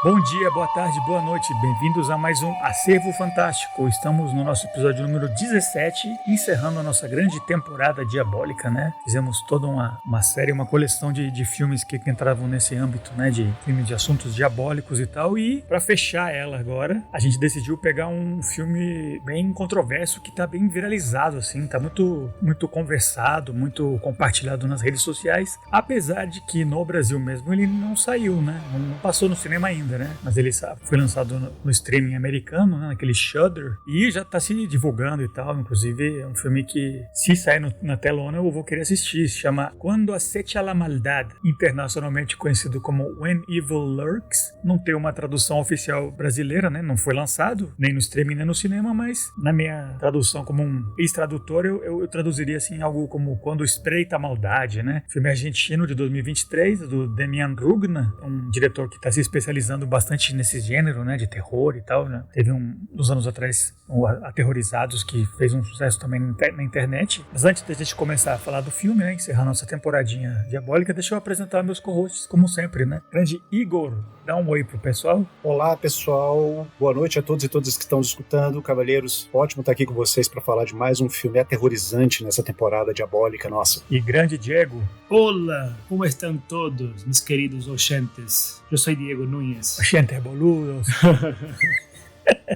Bom dia, boa tarde, boa noite, bem-vindos a mais um Acervo Fantástico. Estamos no nosso episódio número 17, encerrando a nossa grande temporada diabólica, né? Fizemos toda uma série, uma coleção de filmes que entravam nesse âmbito, né? De filmes de assuntos diabólicos e tal. E para fechar ela agora, a gente decidiu pegar um filme bem controverso que tá bem viralizado, assim, tá muito conversado, muito compartilhado nas redes sociais, apesar de que no Brasil mesmo ele não saiu, né? Não passou no cinema ainda, né? Mas ele foi lançado no streaming americano, né? Naquele Shudder, e já tá se divulgando e tal. Inclusive é um filme que, se sair na telona, eu vou querer assistir. Se chama Quando Acecha la Maldad, internacionalmente conhecido como When Evil Lurks. Não tem uma tradução oficial brasileira, né? Não foi lançado nem no streaming nem no cinema, mas na minha tradução como um ex-tradutor eu traduziria assim algo como Quando Espreita a Maldade, né? Filme argentino de 2023 do Demian Rugna, um diretor que está se especializando bastante nesse gênero, né, de terror e tal, né? Teve uns anos atrás o Aterrorizados, que fez um sucesso também na internet. Mas antes da gente começar a falar do filme, né, encerrar nossa temporadinha diabólica, deixa eu apresentar meus co-hosts, como sempre, né? Grande Igor, dá um oi pro pessoal. Olá, pessoal. Boa noite a todos e todas que estão escutando. Cavaleiros, ótimo estar aqui com vocês para falar de mais um filme aterrorizante nessa temporada diabólica nossa. E grande Diego. Olá, como estão todos, meus queridos oyentes? Eu sou Diego Núñez. Oyentes boludos.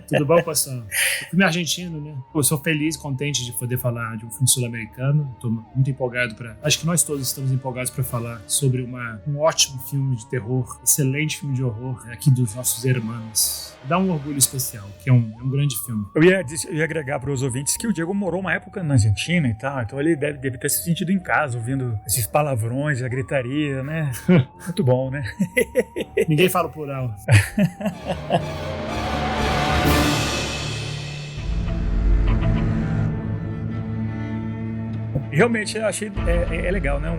Tudo bom, pessoal? O filme é argentino, né? Eu sou feliz, contente de poder falar de um filme sul-americano. Estou muito empolgado para... Acho que nós todos estamos empolgados para falar sobre um ótimo filme de terror, excelente filme de horror aqui dos nossos irmãos. Dá um orgulho especial, que é um grande filme. Eu ia agregar para os ouvintes que o Diego morou uma época na Argentina e tal, então ele deve ter se sentido em casa, ouvindo esses palavrões, a gritaria, né? Muito bom, né? Ninguém fala o plural. Realmente eu achei legal, né?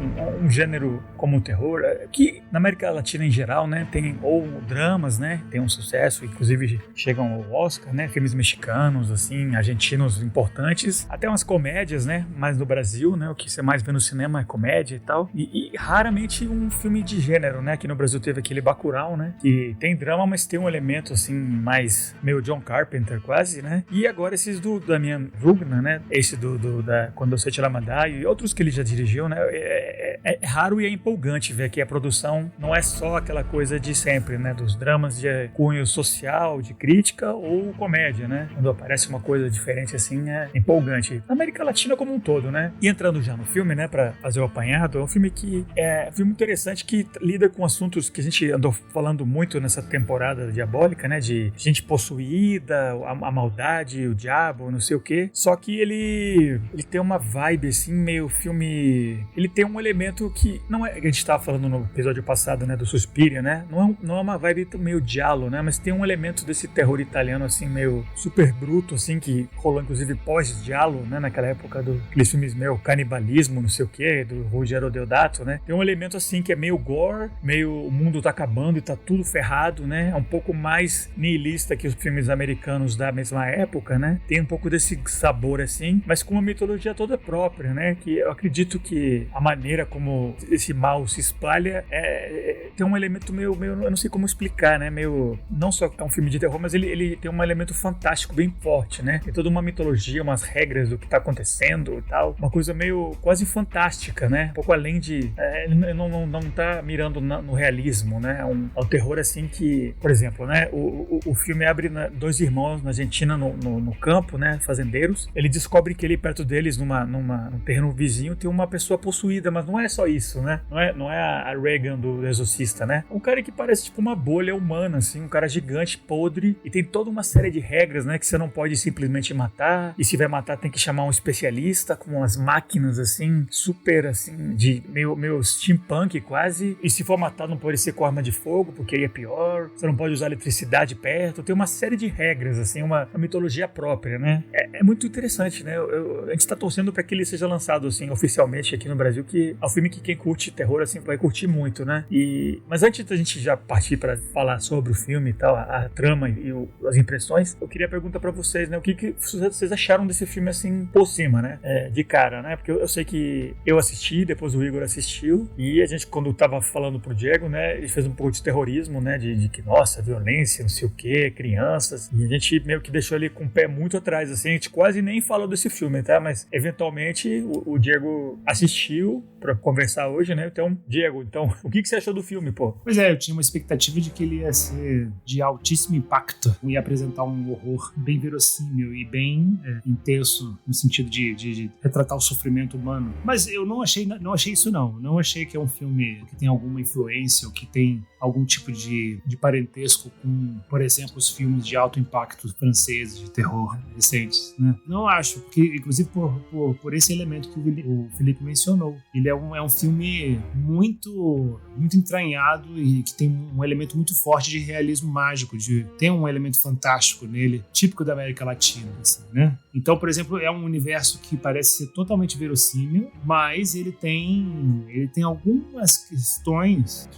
Um gênero como o terror, que na América Latina em geral, né, tem ou dramas, né, tem um sucesso, inclusive chegam ao Oscar, né, filmes mexicanos, assim, argentinos importantes, até umas comédias, né, mas no Brasil, né, o que você mais vê no cinema é comédia e tal, e raramente um filme de gênero, né, aqui no Brasil teve aquele Bacurau, né, que tem drama, mas tem um elemento, assim, mais meio John Carpenter quase, né, e agora esses do Damian Rugna, né, esse da Quando Acecha la Maldad e outros que ele já dirigiu, né? É raro e é empolgante ver que a produção não é só aquela coisa de sempre, né? Dos dramas de cunho social, de crítica ou comédia, né? Quando aparece uma coisa diferente assim, é empolgante. Na América Latina como um todo, né? E entrando já no filme, né? Pra fazer o apanhado, é um filme que é um filme interessante que lida com assuntos que a gente andou falando muito nessa temporada diabólica, né? De gente possuída, a maldade, o diabo, não sei o quê. Só que ele tem uma vibe assim, meio filme... Ele tem um elemento que não é... A gente estava falando no episódio passado, né, do Suspiria, né? Não é uma vibe meio giallo, né? Mas tem um elemento desse terror italiano, assim, meio super bruto, assim, que rolou, inclusive, pós-giallo, né? Naquela época aqueles filmes meio canibalismo, não sei o quê, do Ruggero Deodato, né? Tem um elemento, assim, que é meio gore, meio o mundo tá acabando e tá tudo ferrado, né? É um pouco mais nihilista que os filmes americanos da mesma época, né? Tem um pouco desse sabor, assim, mas com uma mitologia toda própria, né? Que eu acredito que a maneira como esse mal se espalha tem um elemento meio, eu não sei como explicar, né? Meio, não só é um filme de terror, mas ele tem um elemento fantástico bem forte, né? Tem toda uma mitologia, umas regras do que tá acontecendo e tal, uma coisa meio quase fantástica, né? Um pouco além de... não tá mirando no realismo, né? É um terror assim que, por exemplo, né? O filme abre dois irmãos na Argentina no campo, né? Fazendeiros. Ele descobre que ali perto deles, num terreno vizinho, tem uma pessoa possuída, mas não é só isso, né? Não é a Regan do Exorcista, né? Um cara que parece tipo uma bolha humana, assim, um cara gigante, podre, e tem toda uma série de regras, né? Que você não pode simplesmente matar, e se vai matar tem que chamar um especialista com umas máquinas, assim, super, assim, de meio steampunk quase, e se for matar não pode ser com arma de fogo, porque aí é pior, você não pode usar eletricidade perto, tem uma série de regras, assim, uma mitologia própria, né? É muito interessante, né? A gente tá torcendo para que ele seja lançado, assim, oficialmente aqui no Brasil, que é um filme que quem curte terror, assim, vai curtir muito, né? Mas antes da gente já partir para falar sobre o filme e tal, a trama e as impressões, eu queria perguntar para vocês, né? O que vocês acharam desse filme, assim, por cima, né? De cara, né? Porque eu sei que eu assisti, depois o Igor assistiu, e a gente, quando tava falando pro Diego, né? Ele fez um pouco de terrorismo, né? De que, nossa, violência, não sei o quê, crianças, e a gente meio que deixou ele com o pé muito atrás, assim, a gente quase nem falou desse filme, tá? Mas, eventualmente, o Diego assistiu pra conversar hoje, né? Então, Diego, o que você achou do filme, pô? Pois é, eu tinha uma expectativa de que ele ia ser de altíssimo impacto, ia apresentar um horror bem verossímil e bem intenso, no sentido de retratar o sofrimento humano. Mas eu não achei isso, não. Não achei que é um filme que tem alguma influência ou que tem algum tipo de parentesco com, por exemplo, os filmes de alto impacto franceses de terror recentes, né? Não acho, porque, inclusive, por esse elemento que o Felipe mencionou. Ele é um filme muito, muito entranhado e que tem um elemento muito forte de realismo mágico, tem um elemento fantástico nele, típico da América Latina, assim, né? Então, por exemplo, é um universo que parece ser totalmente verossímil, mas ele tem algumas questões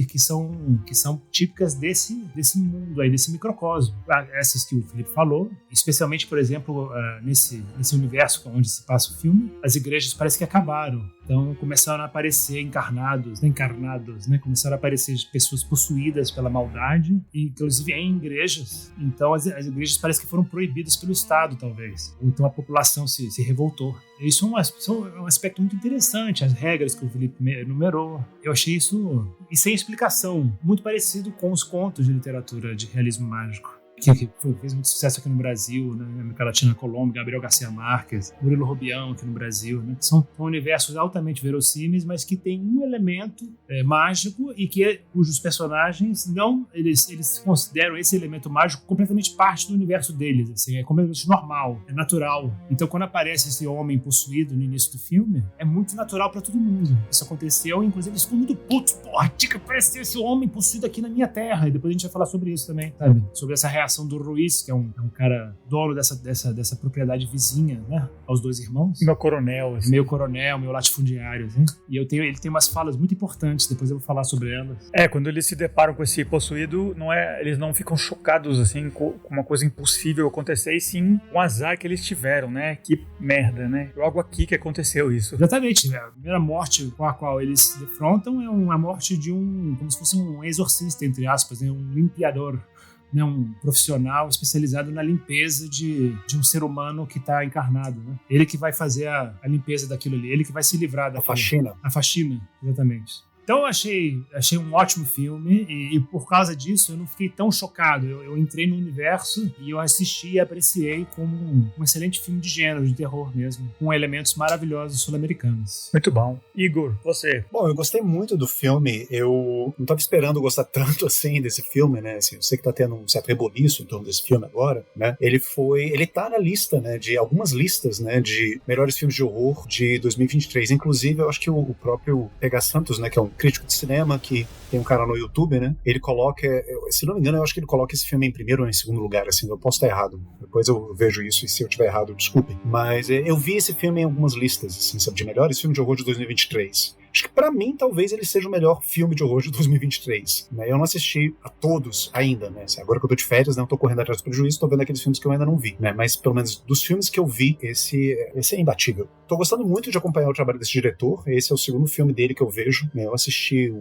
que são típicas desse mundo aí, desse microcosmo. Essas que o Felipe falou, especialmente, por exemplo, nesse universo onde se passa o filme, as igrejas parece que acabaram. Então começaram a aparecer encarnados, né? Começaram a aparecer pessoas possuídas pela maldade, inclusive em igrejas. Então as igrejas parece que foram proibidas pelo Estado, talvez. Ou então a população se revoltou. Isso é um aspecto muito interessante, as regras que o Felipe enumerou. Eu achei isso, e sem explicação, muito parecido com os contos de literatura de realismo mágico, que fez muito sucesso aqui no Brasil, né? Na América Latina, Colômbia, Gabriel Garcia Marques, Murilo Rubião aqui no Brasil, né? São universos altamente verossímeis, mas que tem um elemento mágico e cujos personagens eles consideram esse elemento mágico completamente parte do universo deles, assim, é completamente normal, é natural. Então, quando aparece esse homem possuído no início do filme, é muito natural pra todo mundo. Isso aconteceu, inclusive eles ficam muito putos, porra, tinha que aparecer esse homem possuído aqui na minha terra, e depois a gente vai falar sobre isso também, sabe? Sobre essa reação do Ruiz, que é um cara dono dessa propriedade vizinha, né, aos dois irmãos. Meu coronel, assim. Meu coronel, meu latifundiário, assim. E ele tem umas falas muito importantes, depois eu vou falar sobre elas. Quando eles se deparam com esse possuído, eles não ficam chocados, assim, com uma coisa impossível acontecer, e sim um azar que eles tiveram, né? Que merda, né? Logo aqui que aconteceu isso. Exatamente. A primeira morte com a qual eles se defrontam é a morte de como se fosse um exorcista, entre aspas, né? Um limpiador, né, um profissional especializado na limpeza de um ser humano que está encarnado, né? Ele que vai fazer a limpeza daquilo ali, ele que vai se livrar da faxina. A faxina, exatamente. Então eu achei um ótimo filme e por causa disso eu não fiquei tão chocado. Eu entrei no universo e eu assisti e apreciei como um excelente filme de gênero, de terror mesmo, com elementos maravilhosos sul-americanos. Muito bom. Igor, você? Bom, eu gostei muito do filme. Eu não estava esperando gostar tanto assim desse filme, né? Assim, eu sei que tá tendo um certo reboliço em torno desse filme agora, né? Ele tá na lista, né? De algumas listas, né? De melhores filmes de horror de 2023. Inclusive, eu acho que o próprio Pega Santos, né? Que é um crítico de cinema, que tem um canal no YouTube, né? Ele coloca, se não me engano, eu acho que ele coloca esse filme em primeiro ou em segundo lugar, assim, eu posso estar errado. Depois eu vejo isso e se eu estiver errado, desculpem. Mas eu vi esse filme em algumas listas, assim, sabe, de melhores filmes de horror de 2023. Acho que pra mim, talvez ele seja o melhor filme de horror de 2023. Né? Eu não assisti a todos ainda, né? Assim, agora que eu tô de férias, né? Eu tô correndo atrás do prejuízo, tô vendo aqueles filmes que eu ainda não vi, né? Mas pelo menos dos filmes que eu vi, esse é imbatível. Tô gostando muito de acompanhar o trabalho desse diretor. Esse é o segundo filme dele que eu vejo. Né? Eu assisti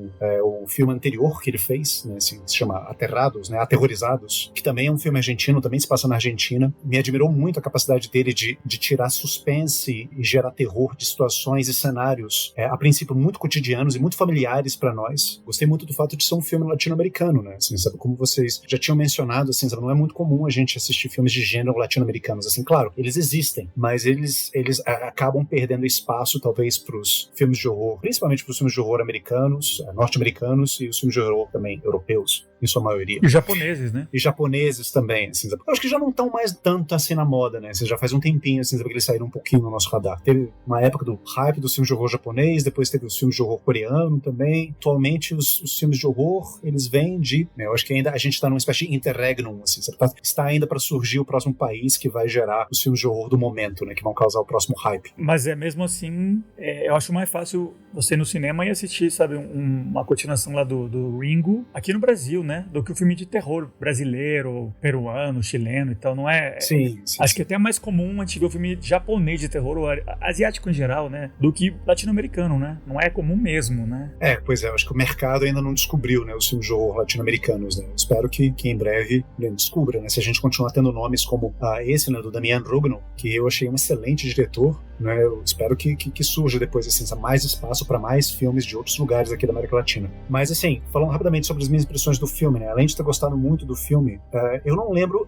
o filme anterior que ele fez, né? Assim, se chama Aterrados, né? Aterrorizados, que também é um filme argentino, também se passa na Argentina. Me admirou muito a capacidade dele de tirar suspense e gerar terror de situações e cenários, a princípio muito cotidianos e muito familiares pra nós. Gostei muito do fato de ser um filme latino-americano, né? Assim, sabe, como vocês já tinham mencionado, assim, sabe, não é muito comum a gente assistir filmes de gênero latino-americanos. Assim, claro, eles existem, mas eles acabam perdendo espaço, talvez, pros filmes de horror, principalmente pros filmes de horror americanos, norte-americanos e os filmes de horror também europeus, em sua maioria. E japoneses, né? E japoneses também, assim, sabe? Eu acho que já não estão mais tanto assim na moda, né? Assim, já faz um tempinho, assim, sabe, que eles saíram um pouquinho no nosso radar. Teve uma época do hype dos filmes de horror japonês, depois teve os filmes de horror coreano também. Atualmente, os filmes de horror, eles vêm de... Eu acho que ainda a gente está numa espécie de interregnum, assim, está ainda para surgir o próximo país que vai gerar os filmes de horror do momento, né, que vão causar o próximo hype. Mas mesmo assim, eu acho mais fácil você ir no cinema e assistir, sabe, uma continuação lá do Ringo, aqui no Brasil, né, do que o filme de terror brasileiro, peruano, chileno e tal, não é? Sim. Acho que até é mais comum a gente ver o filme japonês de terror, ou asiático em geral, né, do que latino-americano, né? Não é comum mesmo, né? Pois é, eu acho que o mercado ainda não descobriu, né, os filmes de horror latino-americanos, né? Eu espero que em breve descubra, né? Se a gente continuar tendo nomes como esse, né, do Damian Rugno, que eu achei um excelente diretor, né? Eu espero que surja depois, assim, mais espaço para mais filmes de outros lugares aqui da América Latina. Mas, assim, falando rapidamente sobre as minhas impressões do filme, né? Além de ter gostado muito do filme, eu não lembro...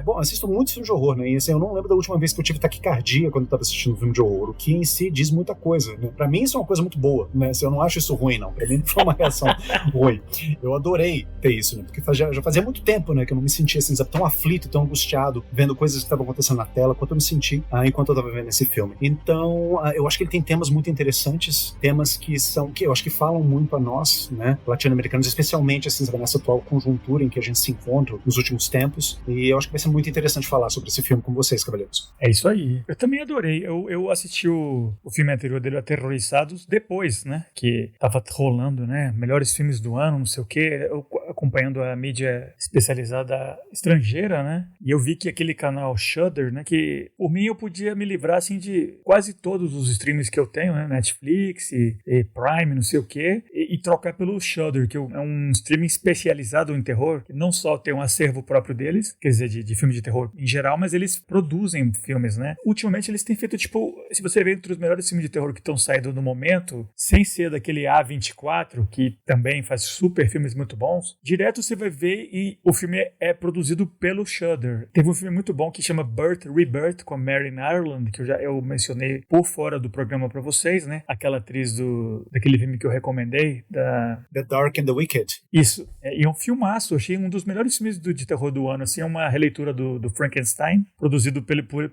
bom, assisto muitos filmes de horror, né? E, assim, eu não lembro da última vez que eu tive taquicardia quando eu estava assistindo um filme de horror, o que em si diz muita coisa, né? Pra mim isso é uma coisa muito boa, né? Assim, eu não acho isso ruim, não. Pra mim não foi uma reação ruim. Eu adorei ter isso, né? Porque já fazia muito tempo, né, que eu não me sentia assim, tão aflito, tão angustiado, vendo coisas que estavam acontecendo na tela, quanto eu me senti enquanto eu estava vendo esse filme. Então, eu acho que ele tem temas muito interessantes, temas que eu acho que falam muito a nós, né, latino-americanos, especialmente assim, nessa atual conjuntura em que a gente se encontra nos últimos tempos, e eu acho que vai ser muito interessante falar sobre esse filme com vocês, cavalheiros. É isso aí. Eu também adorei. Eu assisti o filme anterior dele, Aterrorizados, depois, né, que tava rolando, né, melhores filmes do ano, não sei o quê, eu acompanhando a mídia especializada estrangeira, né, e eu vi que aquele canal Shudder, né, que por mim eu podia me livrar, assim, de quase todos os streams que eu tenho, né, Netflix e Prime, não sei o quê, e trocar pelo Shudder, que é um streaming especializado em terror, que não só tem um acervo próprio deles, quer dizer, de filme de terror em geral, mas eles produzem filmes, né. Ultimamente eles têm feito, tipo, se você vê entre os melhores filmes de terror que estão saindo no momento, sem ser daquele A24, que também faz super filmes muito bons, direto você vai ver e o filme é produzido pelo Shudder. Teve um filme muito bom que chama Birth, Rebirth, com a Mary Ireland, que eu mencionei por fora do programa pra vocês, né? Aquela atriz daquele filme que eu recomendei, The Dark and the Wicked. Isso. E é um filmaço. Achei um dos melhores filmes de terror do ano. Assim, é uma releitura do Frankenstein, produzido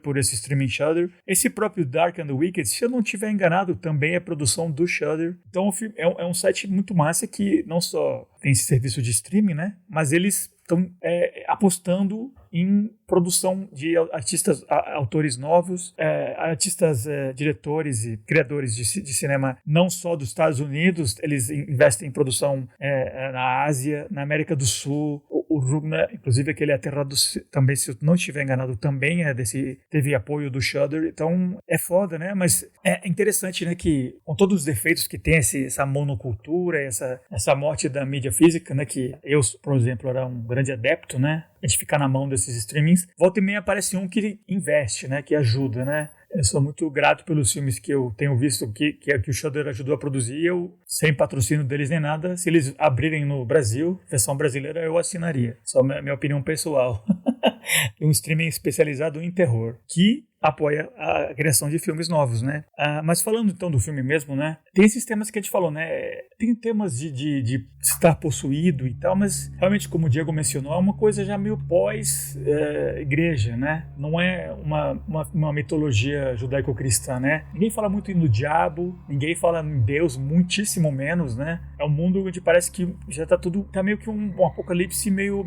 por esse streaming Shudder. Esse próprio Dark and the Wicked, se eu não estiver enganado, também é produção do Shudder. Então, o filme é um site muito massa que não só tem esse serviço de streaming, né? Mas eles estão apostando em produção de artistas, autores novos, artistas, diretores e criadores de cinema não só dos Estados Unidos, eles investem em produção na Ásia, na América do Sul. O Rugna, inclusive aquele Aterrado também, se eu não estiver enganado, também teve apoio do Shudder. Então é foda, né? Mas é interessante, né, que com todos os defeitos que tem essa monocultura, essa morte da mídia física, né, que eu, por exemplo, era um grande adepto, né, a gente ficar na mão desses streamings, volta e meia aparece um que investe, né, que ajuda, né. Eu sou muito grato pelos filmes que eu tenho visto que o Shudder ajudou a produzir. Eu, sem patrocínio deles nem nada, se eles abrirem no Brasil, versão brasileira, eu assinaria. Só minha opinião pessoal. Um streaming especializado em terror, que apoia a criação de filmes novos, né? Mas falando então do filme mesmo, né? Tem esses temas que a gente falou, né? Tem temas de estar possuído e tal, mas realmente, como o Diego mencionou, é uma coisa já meio pós-igreja, né? Não é uma mitologia judaico-cristã, né? Ninguém fala muito no diabo, ninguém fala em Deus, muitíssimo menos, né? É um mundo onde parece que já tá meio que um apocalipse meio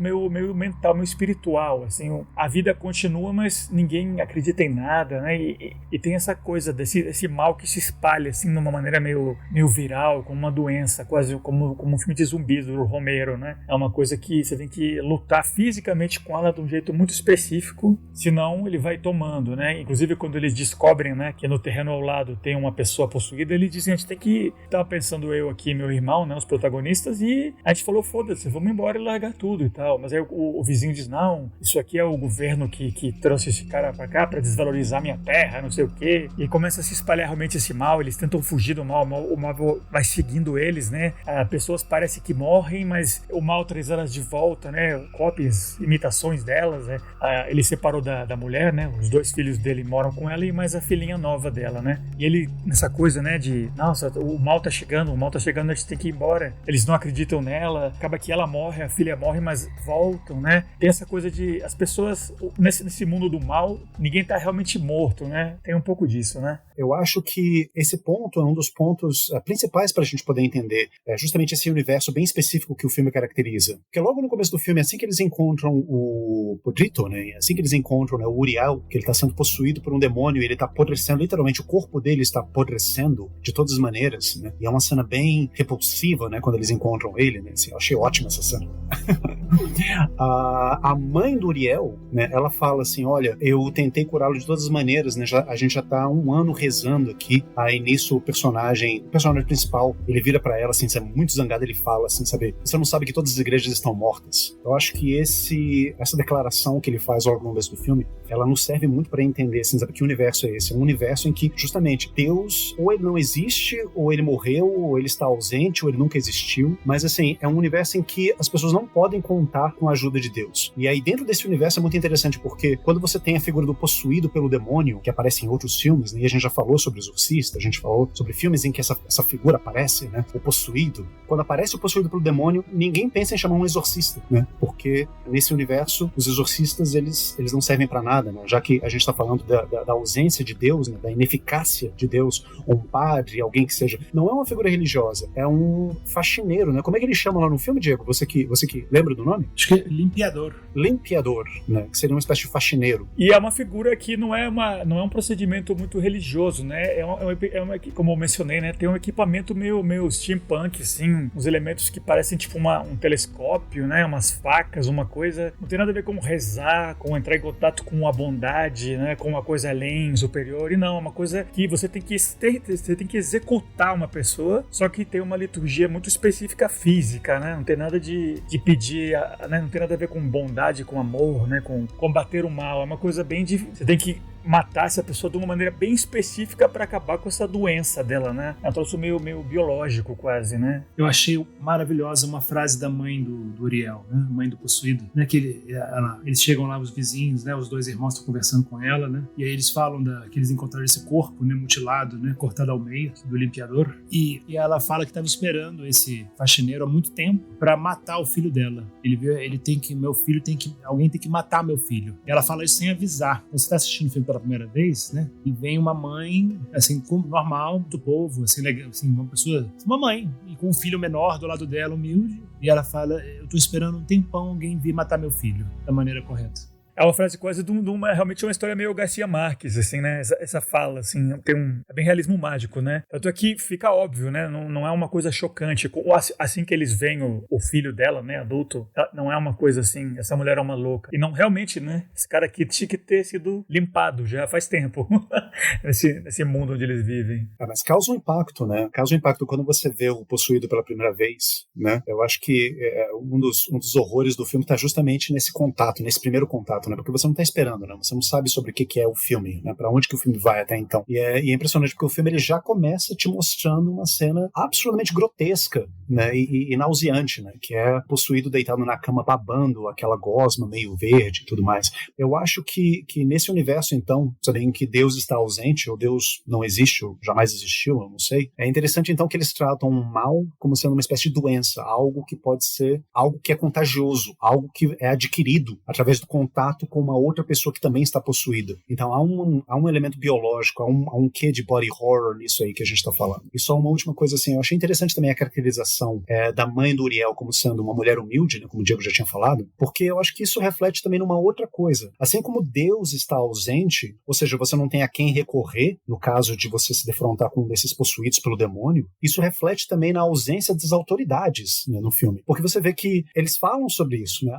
mental, meio espiritual, assim. A vida continua, mas ninguém acredita em nada, né? E tem essa coisa desse mal que se espalha assim de uma maneira meio viral, como uma doença, quase como um filme de zumbis do Romero, né? É uma coisa que você tem que lutar fisicamente com ela de um jeito muito específico, senão ele vai tomando, né? Inclusive quando eles descobrem, né, que no terreno ao lado tem uma pessoa possuída, eles dizem, a gente tem que... Tava pensando eu aqui, meu irmão, né, os protagonistas, e a gente falou, foda-se, vamos embora e largar tudo e tal. Mas aí o vizinho diz, não, isso aqui é o governo que trouxe esse cara pra cá pra desvalorizar minha terra, não sei o quê. E começa a se espalhar realmente esse mal, eles tentam fugir do mal, o mal vai seguindo eles, né? Pessoas parecem que morrem, mas o mal traz elas de volta, né? Cópias, imitações delas, né? Ele separou da mulher, né? Os 2 filhos dele moram com ela e mais a filhinha nova dela, né? E ele, nessa coisa, né, de, nossa, o mal tá chegando, a gente tem que ir embora. Eles não acreditam nela, acaba que ela morre, a filha morre, mas voltam, né? Tem essa coisa de que as pessoas, nesse mundo do mal, ninguém tá realmente morto, né? Tem um pouco disso, né? Eu acho que esse ponto é um dos pontos principais para a gente poder entender justamente esse universo bem específico que o filme caracteriza. Porque logo no começo do filme, assim que eles encontram o Podrito, né? Assim que eles encontram, né, o Uriel, que ele está sendo possuído por um demônio e ele está apodrecendo, literalmente o corpo dele está apodrecendo de todas as maneiras, né? E é uma cena bem repulsiva, né? Quando eles encontram ele, né? Assim, eu achei ótima essa cena. A mãe do Uriel, né? Ela fala assim, olha, eu tentei curá-lo de todas as maneiras, né? A gente já está há um ano rezando aqui. Aí nisso o personagem principal, ele vira pra ela assim, muito zangado, ele fala assim, sabe, você não sabe que todas as igrejas estão mortas. Eu acho que essa declaração que ele faz ao longo do filme, ela nos serve muito pra entender, assim, sabe, que universo é esse? É um universo em que, justamente, Deus, ou ele não existe, ou ele morreu, ou ele está ausente, ou ele nunca existiu, mas assim, é um universo em que as pessoas não podem contar com a ajuda de Deus. E aí dentro desse universo é muito interessante, porque quando você tem a figura do possuído pelo demônio, que aparece em outros filmes, né, e a gente já falou sobre o Exorcista, a gente falou sobre filmes em que essa figura aparece, né, o possuído. Quando aparece o possuído pelo demônio, ninguém pensa em chamar um exorcista, né, porque nesse universo, os exorcistas, eles não servem pra nada, né, já que a gente tá falando da ausência de Deus, né, da ineficácia de Deus, um padre, alguém que seja, não é uma figura religiosa, é um faxineiro, né, como é que ele chama lá no filme, Diego? Você que lembra do nome? Acho que é limpiador. Limpiador, né, que seria uma espécie de faxineiro. E é uma figura que não é um procedimento muito religioso, né? Como eu mencionei, né? Tem um equipamento meio steampunk, assim, uns elementos que parecem tipo um telescópio, né? Umas facas, uma coisa. Não tem nada a ver com rezar, com entrar em contato com a bondade, né? Com uma coisa além, superior. E não, é uma coisa que você tem que executar uma pessoa, só que tem uma liturgia muito específica física, né? Não tem nada de pedir, né? Não tem nada a ver com bondade, com amor, né? Com combater o mal. É uma coisa bem difícil. Você tem que matar essa pessoa de uma maneira bem específica para acabar com essa doença dela, né? É um troço meio biológico quase, né? Eu achei maravilhosa uma frase da mãe do Uriel, né? Mãe do possuído, né? Que eles chegam lá, os vizinhos, né? Os dois irmãos estão conversando com ela, né? E aí eles falam que eles encontraram esse corpo, né? Mutilado, né? Cortado ao meio, do limpiador. E ela fala que estava esperando esse faxineiro há muito tempo para matar o filho dela. Alguém tem que matar meu filho. E ela fala isso sem avisar. Você está assistindo o filme pela primeira vez, né? E vem uma mãe, assim, normal do povo, assim, legal, assim, uma mãe, e com um filho menor do lado dela, humilde, e ela fala, eu tô esperando um tempão alguém vir matar meu filho, da maneira correta. É uma frase quase realmente uma história meio Garcia Marques, assim, né? Essa fala, assim, é bem realismo mágico, né? Tanto aqui fica óbvio, né? Não é uma coisa chocante. Assim que eles veem o filho dela, né, adulto, não é uma coisa assim, essa mulher é uma louca. E não, realmente, né? Esse cara aqui tinha que ter sido limpado já faz tempo nesse mundo onde eles vivem. Mas causa um impacto, né? Causa um impacto quando você vê o possuído pela primeira vez, né? Eu acho que um dos horrores do filme tá justamente nesse contato, nesse primeiro contato, né? Porque você não tá esperando, né? Você não sabe sobre o que é o filme, né? Pra onde que o filme vai até então. E é impressionante porque o filme ele já começa te mostrando uma cena absolutamente grotesca, né? E nauseante, né? Que é possuído deitado na cama babando aquela gosma meio verde e tudo mais. Eu acho que nesse universo, então, sabe, em que Deus está ausente, ou Deus não existe, ou jamais existiu, eu não sei, é interessante então que eles tratam o mal como sendo uma espécie de doença, algo que pode ser, algo que é contagioso, algo que é adquirido através do contato com uma outra pessoa que também está possuída. Então há um elemento biológico, há um quê de body horror nisso aí que a gente está falando. E só uma última coisa assim, eu achei interessante também a caracterização da mãe do Uriel como sendo uma mulher humilde, né, como o Diego já tinha falado, porque eu acho que isso reflete também numa outra coisa. Assim como Deus está ausente, ou seja, você não tem a quem recorrer, no caso de você se defrontar com um desses possuídos pelo demônio, isso reflete também na ausência das autoridades, né, no filme. Porque você vê que eles falam sobre isso, né?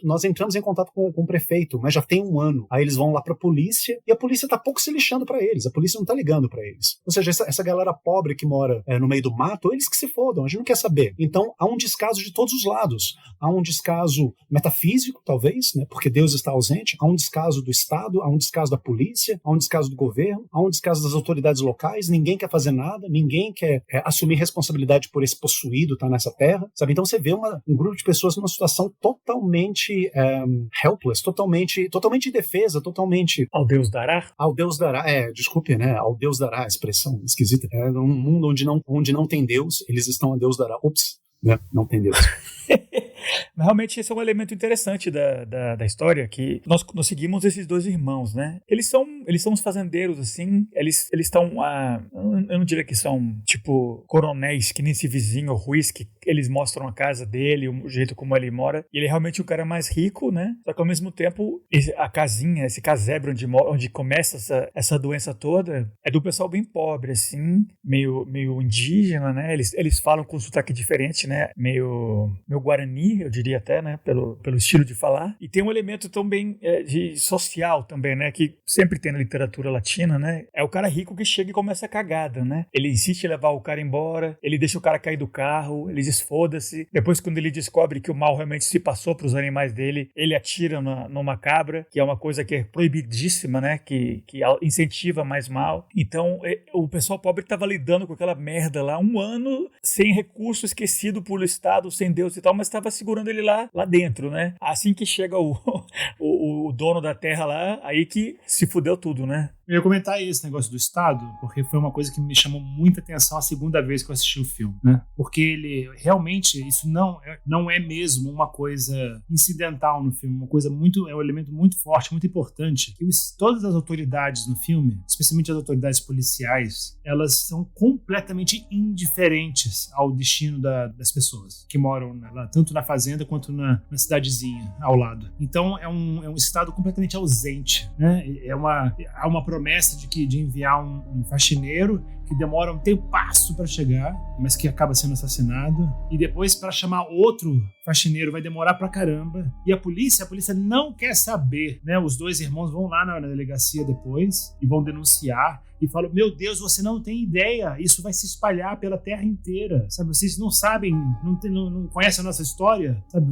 Nós entramos em contato com o prefeito, mas já tem um ano. Aí eles vão lá pra polícia e a polícia tá pouco se lixando pra eles. A polícia não tá ligando pra eles. Ou seja, essa galera pobre que mora no meio do mato, eles que se fodam, a gente não quer saber. Então há um descaso de todos os lados. Há um descaso metafísico, talvez, né? Porque Deus está ausente. Há um descaso do Estado, há um descaso da polícia, há um descaso do governo, há um descaso das autoridades locais. Ninguém quer fazer nada, ninguém quer assumir responsabilidade por esse possuído estar nessa terra, sabe? Então você vê um grupo de pessoas numa situação totalmente helpless, totalmente indefesa, totalmente... Ao Deus dará? Ao Deus dará, desculpe, né? Ao Deus dará, a expressão esquisita. Num mundo onde não tem Deus, eles estão a Deus dará. Ops, né? Não tem Deus. Mas realmente esse é um elemento interessante da história, que nós seguimos esses dois irmãos, né? Eles são uns fazendeiros, assim, eles estão, eu não diria que são, tipo, coronéis, que nem esse vizinho Ruiz, que eles mostram a casa dele, o jeito como ele mora, e ele é realmente o cara mais rico, né? Só que ao mesmo tempo, a casinha, esse casebre onde começa essa doença toda, é do pessoal bem pobre, assim, meio indígena, né? Eles falam com um sotaque diferente, né? Meio guarani, eu diria até, né? Pelo estilo de falar. E tem um elemento também de social também, né? Que sempre tem na literatura latina, né? É o cara rico que chega e começa a cagada, né? Ele insiste em levar o cara embora, ele deixa o cara cair do carro, ele diz foda-se. Depois, quando ele descobre que o mal realmente se passou para os animais dele, ele atira numa cabra, que é uma coisa que é proibidíssima, né? Que incentiva mais mal. Então, o pessoal pobre estava lidando com aquela merda lá, um ano sem recurso, esquecido pelo Estado, sem Deus e tal, mas estava segurando ele lá dentro, né? Assim que chega o dono da terra lá, aí que se fudeu tudo, né? Eu ia comentar esse negócio do Estado, porque foi uma coisa que me chamou muita atenção a segunda vez que eu assisti o filme, né? Porque ele, realmente, isso não é mesmo uma coisa incidental no filme, é um elemento muito forte, muito importante, que todas as autoridades no filme, especialmente as autoridades policiais, elas são completamente indiferentes ao destino das pessoas que moram lá, tanto na fazenda quanto na cidadezinha ao lado. Então, é um Estado completamente ausente, né? Há uma promessa de enviar um faxineiro que demora um tempasso para chegar, mas que acaba sendo assassinado, e depois para chamar outro faxineiro vai demorar pra caramba, e a polícia não quer saber, né? Os dois irmãos vão lá na delegacia depois e vão denunciar e falam, meu Deus, você não tem ideia, isso vai se espalhar pela terra inteira, sabe? Vocês não sabem, não conhecem a nossa história, sabe?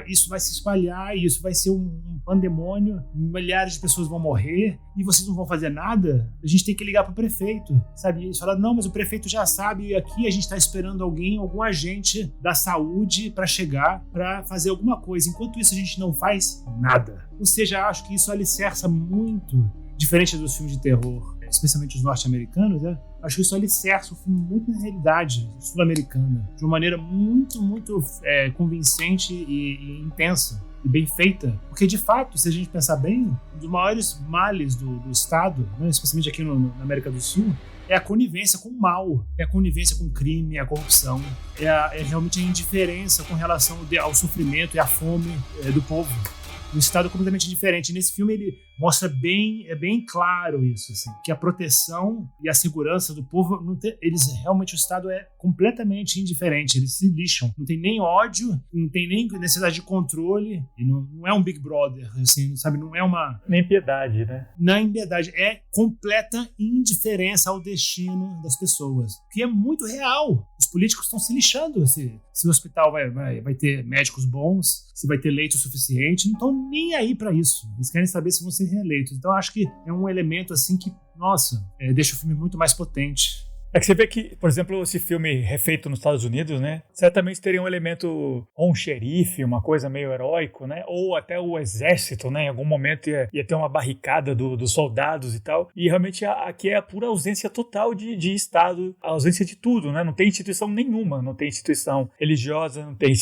Isso vai se espalhar e isso vai ser um pandemônio, milhares de pessoas vão morrer e vocês não vão fazer nada? A gente tem que ligar pro prefeito, sabe? E eles falaram, não, mas o prefeito já sabe, e aqui a gente tá esperando algum agente da saúde para chegar, para fazer alguma coisa. Enquanto isso, a gente não faz nada. Ou seja, acho que isso alicerça muito, diferente dos filmes de terror, especialmente os norte-americanos, né? Acho que isso alicerça o filme muito na realidade sul-americana, de uma maneira muito, muito convincente e intensa e bem feita. Porque, de fato, se a gente pensar bem, um dos maiores males do Estado, né, especialmente aqui na América do Sul, é a conivência com o mal, é a conivência com o crime, é a corrupção, é realmente a indiferença com relação ao sofrimento e à fome do povo. Um Estado completamente diferente. Nesse filme ele mostra bem claro isso, assim, que a proteção e a segurança do povo, realmente o Estado é completamente indiferente, eles se lixam, não tem nem ódio, não tem nem necessidade de controle, e não é um Big Brother, assim, sabe, não é uma... Nem piedade, né? Não é piedade, é completa indiferença ao destino das pessoas, que é muito real. Os políticos estão se lixando se o hospital vai ter médicos bons, se vai ter leito suficiente, não estão nem aí para isso. Eles querem saber se vão ser reeleitos. Então acho que é um elemento assim que, nossa, deixa o filme muito mais potente. É que você vê que, por exemplo, esse filme refeito nos Estados Unidos, né? Certamente teria um elemento, ou um xerife, uma coisa meio heróico, né? Ou até o exército, né? Em algum momento ia ter uma barricada dos soldados e tal. E realmente aqui é a pura ausência total de Estado, a ausência de tudo, né? Não tem instituição nenhuma, não tem instituição religiosa, não tem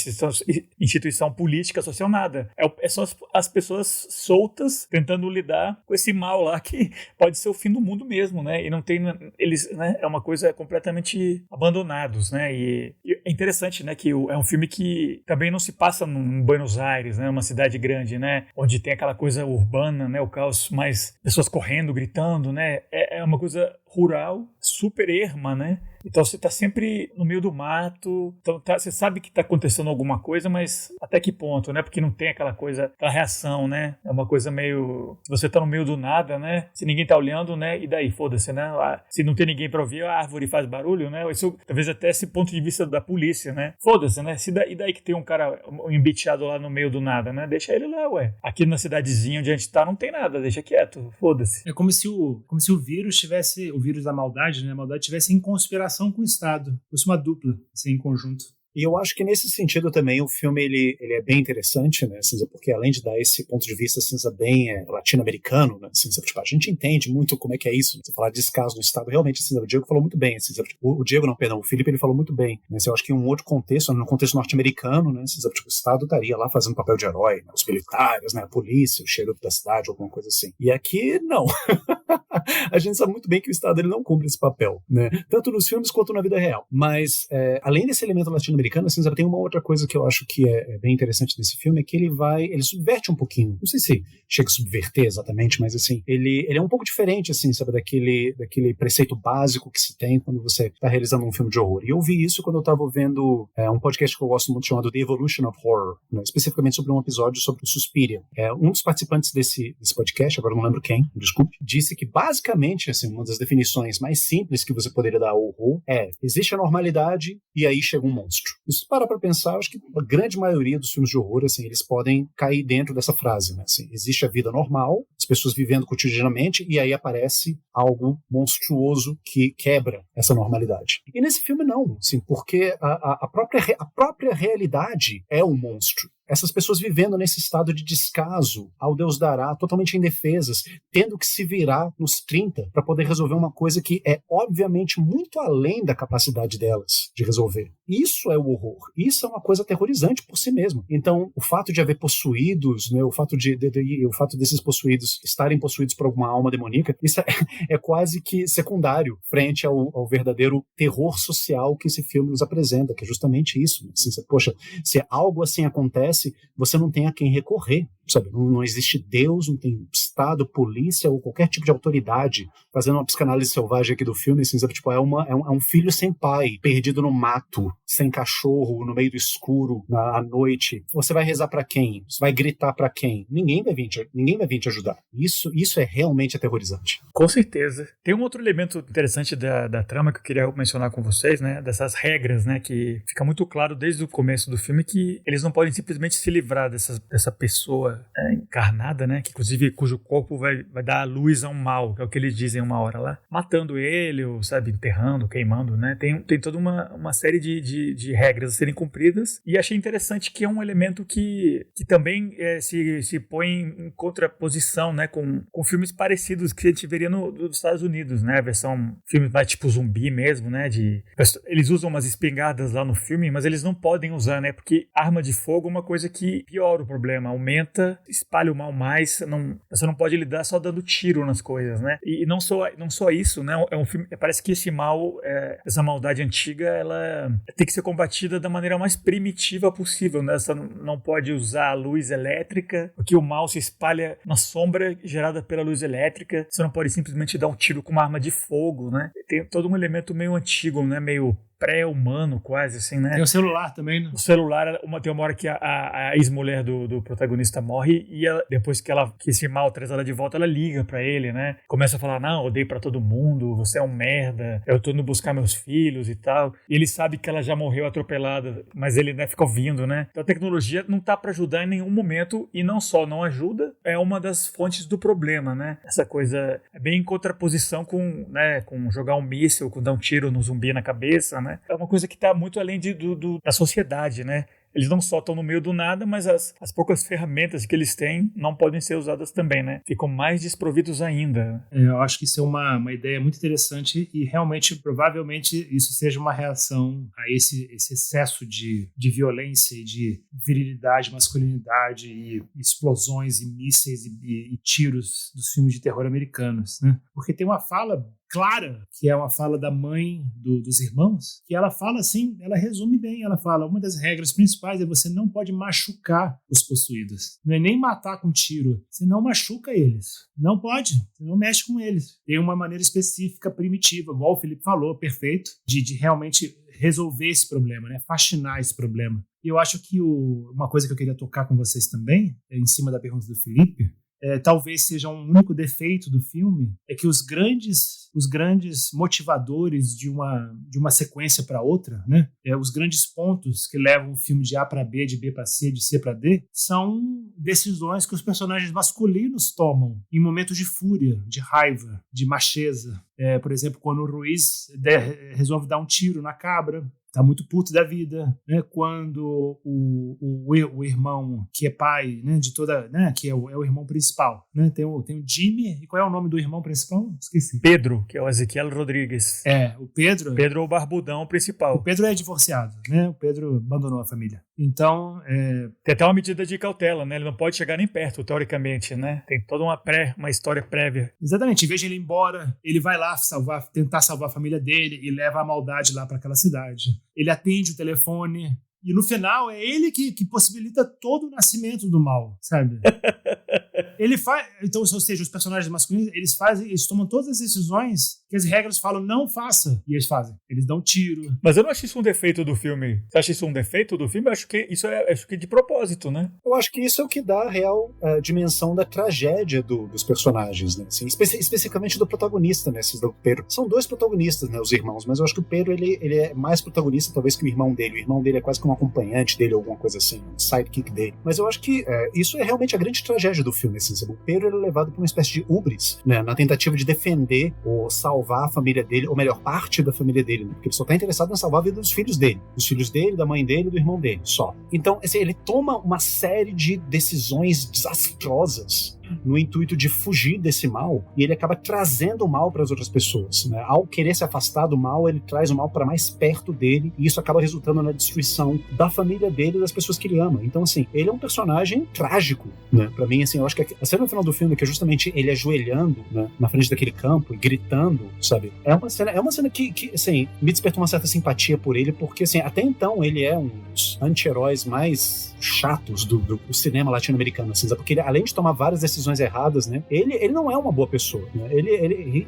instituição política, social, nada. É só as pessoas soltas tentando lidar com esse mal lá que pode ser o fim do mundo mesmo, né? E não tem... Eles, né? É uma coisa completamente abandonados, né? E é interessante, né, que é um filme que também não se passa em Buenos Aires, né, uma cidade grande, né, onde tem aquela coisa urbana, né, o caos, mais pessoas correndo, gritando, né? É uma coisa rural, super erma, né? Então você tá sempre no meio do mato, então você sabe que tá acontecendo alguma coisa, mas até que ponto, né? Porque não tem aquela coisa, aquela reação, né? É uma coisa meio... Se você tá no meio do nada, né? Se ninguém tá olhando, né? E daí, foda-se, né? Se não tem ninguém pra ouvir, a árvore faz barulho, né? Isso, talvez até esse ponto de vista da polícia, né? Foda-se, né? E daí que tem um cara embichado lá no meio do nada, né? Deixa ele lá, ué. Aqui na cidadezinha onde a gente tá não tem nada, deixa quieto, foda-se. É como se o vírus tivesse... O vírus da maldade, né? A maldade tivesse em conspiração com o Estado. Fosse uma dupla, assim, em conjunto. E eu acho que nesse sentido também o filme ele é bem interessante, né, assim, porque além de dar esse ponto de vista assim, bem latino-americano, né, assim, tipo, a gente entende muito como é que é isso, né, você falar de descaso no Estado, realmente assim, o Diego falou muito bem, assim, o Diego não, perdão, o Felipe ele falou muito bem, né, assim, eu acho que em um outro contexto, no contexto norte-americano, né, assim, tipo, o Estado estaria lá fazendo papel de herói, né, os militares, né, a polícia, o xerife da cidade, alguma coisa assim. E aqui, não. A gente sabe muito bem que o Estado ele não cumpre esse papel, né? Tanto nos filmes quanto na vida real. Mas, além desse elemento latino-americano, assim, tem uma outra coisa que eu acho que é bem interessante desse filme, é que ele subverte um pouquinho. Não sei se chega a subverter exatamente, mas assim, ele é um pouco diferente, assim, sabe, daquele preceito básico que se tem quando você está realizando um filme de horror. E eu vi isso quando eu estava vendo um podcast que eu gosto muito chamado The Evolution of Horror, né? Especificamente sobre um episódio sobre o Suspiria. Um dos participantes desse podcast, agora não lembro quem, desculpe, disse que basicamente, assim, uma das definições mais simples que você poderia dar ao horror existe a normalidade e aí chega um monstro. Isso para pensar, acho que a grande maioria dos filmes de horror, assim, eles podem cair dentro dessa frase, né? Assim, existe a vida normal, as pessoas vivendo cotidianamente e aí aparece algo monstruoso que quebra essa normalidade. E nesse filme não, assim, porque a própria realidade é um monstro. Essas pessoas vivendo nesse estado de descaso ao Deus dará, totalmente indefesas, tendo que se virar nos 30 para poder resolver uma coisa que é obviamente muito além da capacidade delas de resolver. Isso é o horror. Isso é uma coisa aterrorizante por si mesmo. Então, o fato de haver possuídos, né, o fato desses possuídos estarem possuídos por alguma alma demoníaca, isso é quase que secundário frente ao verdadeiro terror social que esse filme nos apresenta, que é justamente isso. Assim, poxa, se algo assim acontece, você não tem a quem recorrer, sabe? Não existe Deus, não tem Estado, polícia ou qualquer tipo de autoridade. Fazendo uma psicanálise selvagem aqui do filme, assim, sabe? Tipo, é um filho sem pai, perdido no mato, sem cachorro, no meio do escuro, à noite. Você vai rezar pra quem? Você vai gritar pra quem? Ninguém vai vir te ajudar. Isso é realmente aterrorizante. Com certeza. Tem um outro elemento interessante da trama que eu queria mencionar com vocês, né? Dessas regras, né? Que fica muito claro desde o começo do filme que eles não podem simplesmente se livrar dessa pessoa encarnada, né? Que inclusive cujo corpo vai dar a luz a um mal, que é o que eles dizem uma hora lá, matando ele, ou sabe, enterrando, queimando, né? Tem toda uma série de regras a serem cumpridas, e achei interessante que é um elemento que também se põe em contraposição, né? Com filmes parecidos que a gente veria nos Estados Unidos, né? A versão filmes mais tipo zumbi mesmo, né? Eles usam umas espingardas lá no filme, mas eles não podem usar, né? Porque arma de fogo é uma coisa que piora o problema, aumenta, espalha o mal mais, você não pode lidar só dando tiro nas coisas, né? E não só isso, né? É um filme, parece que esse mal, essa maldade antiga, ela tem que ser combatida da maneira mais primitiva possível, né? Você não pode usar a luz elétrica, porque o mal se espalha na sombra gerada pela luz elétrica, você não pode simplesmente dar um tiro com uma arma de fogo, né? Tem todo um elemento meio antigo, né? Meio pré-humano quase, assim, né? Tem o celular também, né? O celular, tem uma hora que a ex-mulher do protagonista morre e depois que esse mal traz ela de volta, ela liga pra ele, né? Começa a falar, não, odeio pra todo mundo, você é um merda, eu tô indo buscar meus filhos e tal. E ele sabe que ela já morreu atropelada, mas ele, né, fica ouvindo, né? Então a tecnologia não tá pra ajudar em nenhum momento e não só não ajuda, é uma das fontes do problema, né? Essa coisa é bem em contraposição com jogar um míssil, com dar um tiro no zumbi na cabeça, né? É uma coisa que está muito além da sociedade, né? Eles não só estão no meio do nada, mas as poucas ferramentas que eles têm não podem ser usadas também, né? Ficam mais desprovidos ainda. Eu acho que isso é uma ideia muito interessante e realmente, provavelmente, isso seja uma reação a esse excesso de violência e de virilidade, masculinidade e explosões e mísseis e tiros dos filmes de terror americanos, né? Porque tem uma fala clara, que é uma fala da mãe dos irmãos, que ela fala assim, ela resume bem, ela fala, uma das regras principais é você não pode machucar os possuídos. Não é nem matar com tiro, você não machuca eles. Não pode, você não mexe com eles. Tem uma maneira específica, primitiva, igual o Felipe falou, perfeito, de realmente resolver esse problema, né? Faxinar esse problema. E eu acho que uma coisa que eu queria tocar com vocês também, em cima da pergunta do Felipe, talvez seja um único defeito do filme, é que os grandes motivadores de uma sequência para outra, né? Os grandes pontos que levam o filme de A para B, de B para C, de C para D, são decisões que os personagens masculinos tomam em momentos de fúria, de raiva, de macheza. Por exemplo, quando o Ruiz resolve dar um tiro na cabra, tá muito puto da vida, né? Quando o irmão que é pai, né, de toda, né, que é o irmão principal, né? Tem o Jimmy, e qual é o nome do irmão principal? Esqueci. Pedro, que é o Ezequiel Rodrigues. O Pedro. Pedro é o barbudão principal. O Pedro é divorciado, né? O Pedro abandonou a família. Então, tem até uma medida de cautela, né? Ele não pode chegar nem perto, teoricamente, né? Tem toda uma história prévia. Exatamente. Em vez de ele ir embora, ele vai lá tentar salvar a família dele e leva a maldade lá para aquela cidade. Ele atende o telefone e no final é ele que possibilita todo o nascimento do mal, sabe? Ele faz, então, ou seja, os personagens masculinos, eles tomam todas as decisões que as regras falam não faça, e eles fazem. Eles dão tiro. Mas eu não acho isso um defeito do filme. Você acha isso um defeito do filme? Eu acho que isso é de propósito, né? Eu acho que isso é o que dá a real dimensão da tragédia dos personagens, né? Assim, especificamente do protagonista, né? Esses do Pedro. São dois protagonistas, né? Os irmãos, mas eu acho que o Pedro, ele é mais protagonista, talvez, que o irmão dele. O irmão dele é quase como um acompanhante dele, alguma coisa assim, um sidekick dele. Mas eu acho que isso é realmente a grande tragédia do filme, assim. O Pedro é levado por uma espécie de hubris, né? Na tentativa de defender ou salvar a família dele, ou melhor, parte da família dele, né? Porque ele só tá interessado em salvar a vida dos filhos dele, da mãe dele e do irmão dele, só. Então, assim, ele toma uma série de decisões desastrosas no intuito de fugir desse mal, e ele acaba trazendo o mal para as outras pessoas, né? Ao querer se afastar do mal, ele traz o mal para mais perto dele, e isso acaba resultando na destruição da família dele e das pessoas que ele ama. Então, assim, ele é um personagem trágico, né? Pra mim, assim, eu acho que a cena no final do filme, que é justamente ele ajoelhando, né, na frente daquele campo e gritando, sabe? É uma cena que assim, me despertou uma certa simpatia por ele, porque, assim, até então ele é um dos anti-heróis mais chatos do cinema latino-americano, assim, sabe? Porque ele, além de tomar várias decisões erradas, né, ele não é uma boa pessoa, né?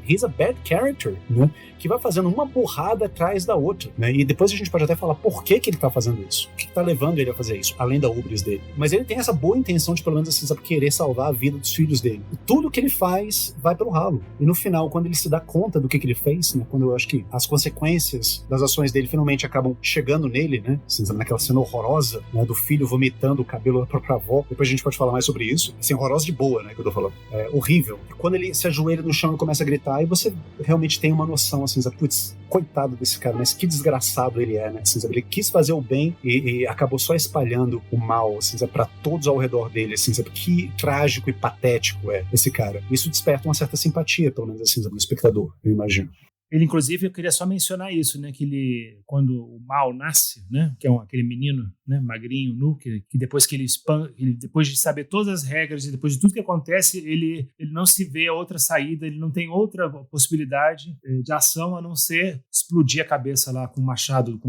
He's a bad character, né? Que vai fazendo uma burrada atrás da outra, né? E depois a gente pode até falar por que ele tá fazendo isso, o que tá levando ele a fazer isso, além da hubris dele. Mas ele tem essa boa intenção de, pelo menos assim, sabe, querer salvar a vida dos filhos dele. E tudo que ele faz vai pelo ralo. E no final, quando ele se dá conta do que ele fez, né, quando eu acho que as consequências das ações dele finalmente acabam chegando nele, né, assim, sabe, naquela cena horrorosa, né, do filho vomitando o cabelo da própria avó, depois a gente pode falar mais sobre isso, assim, horrorosa de boa, né, que eu tô falando. É horrível. Quando ele se ajoelha no chão e começa a gritar, aí você realmente tem uma noção, assim, sabe, putz, coitado desse cara, mas que desgraçado ele é, né, assim, sabe, ele quis fazer o bem e acabou só espalhando o mal, assim, sabe, pra todos ao redor dele, assim, sabe, que trágico e patético é esse cara. Isso desperta uma certa simpatia, pelo menos assim, sabe, no espectador, eu imagino. Ele, inclusive, eu queria só mencionar isso, né? Que ele, quando o Mal nasce, né? Que é aquele menino, né? Magrinho, nu, que depois que ele depois de saber todas as regras e depois de tudo que acontece, ele não se vê outra saída, ele não tem outra possibilidade de ação a não ser explodir a cabeça lá com o machado,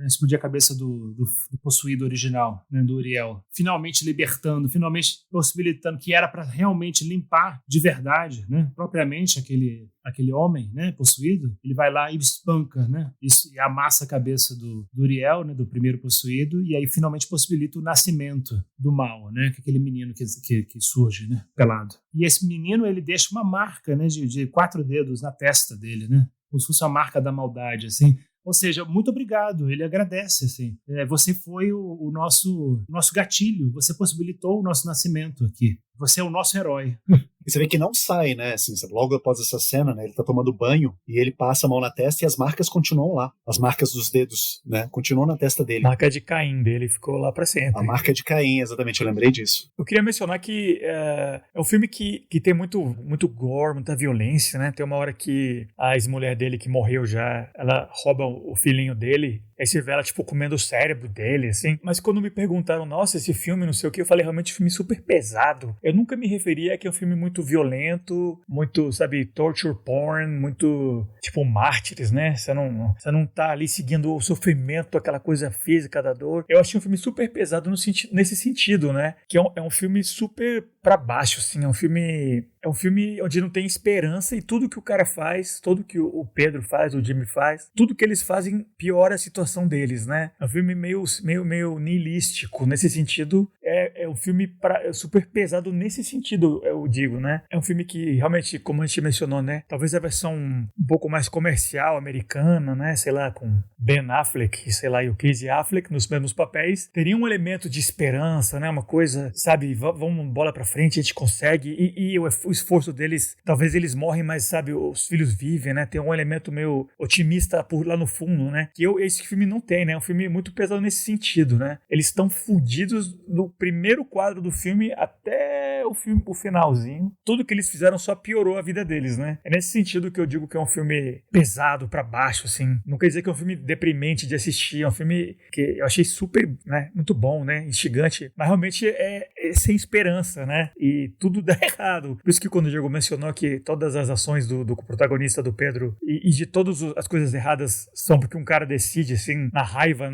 explodir a cabeça do possuído original, né? Do Uriel. Finalmente libertando, finalmente possibilitando, que era para realmente limpar de verdade, né? Propriamente aquele homem, né, possuído, ele vai lá e espanca, né, e amassa a cabeça do Uriel, né, do primeiro possuído, e aí finalmente possibilita o nascimento do mal, né, que é aquele menino que surge, né, pelado. E esse menino, ele deixa uma marca, né, de 4 dedos na testa dele, né, como se fosse a marca da maldade, assim. Ou seja, muito obrigado, ele agradece, assim. Você foi o nosso gatilho, você possibilitou o nosso nascimento aqui. Você é o nosso herói. E você vê que não sai, né? Assim, logo após essa cena, né? Ele tá tomando banho e ele passa a mão na testa e as marcas continuam lá. As marcas dos dedos, né? Continuam na testa dele. A marca de Caim dele ficou lá pra sempre. A marca de Caim, exatamente. Eu lembrei disso. Eu queria mencionar que é um filme que tem muito gore, muita violência, né? Tem uma hora que a ex-mulher dele, que morreu já, ela rouba o filhinho dele. Aí você vê ela, tipo, comendo o cérebro dele, assim. Mas quando me perguntaram, nossa, esse filme, não sei o que, eu falei, realmente, um filme super pesado. Eu nunca me referia a que é um filme muito violento, muito, sabe, torture porn, muito, tipo, mártires, né? Você não tá ali seguindo o sofrimento, aquela coisa física da dor. Eu achei um filme super pesado nesse sentido, né? Que é um filme super pra baixo, assim. É um filme onde não tem esperança e tudo que o cara faz, tudo que o Pedro faz, o Jimmy faz, tudo que eles fazem piora a situação deles, né? É um filme meio nihilístico. Nesse sentido, é é um filme super pesado nesse sentido, eu digo, né? É um filme que realmente, como a gente mencionou, né? Talvez a versão um pouco mais comercial, americana, né? Sei lá, com Ben Affleck, sei lá, e o Casey Affleck nos mesmos papéis, teria um elemento de esperança, né? Uma coisa, sabe, vamos bola pra frente, a gente consegue, e o esforço deles, talvez eles morrem, mas, sabe, os filhos vivem, né? Tem um elemento meio otimista por lá no fundo, né? Que esse filme não tem, né? É um filme muito pesado nesse sentido, né? Eles estão fudidos no primeiro quadro do filme até o finalzinho. Tudo que eles fizeram só piorou a vida deles, né? É nesse sentido que eu digo que é um filme pesado pra baixo, assim. Não quer dizer que é um filme deprimente de assistir, é um filme que eu achei super, né? Muito bom, né? Instigante, mas realmente é sem esperança, né? E tudo dá errado. Por isso que quando o Diego mencionou que todas as ações do protagonista, do Pedro, e de todas as coisas erradas são porque um cara decide, assim, na raiva,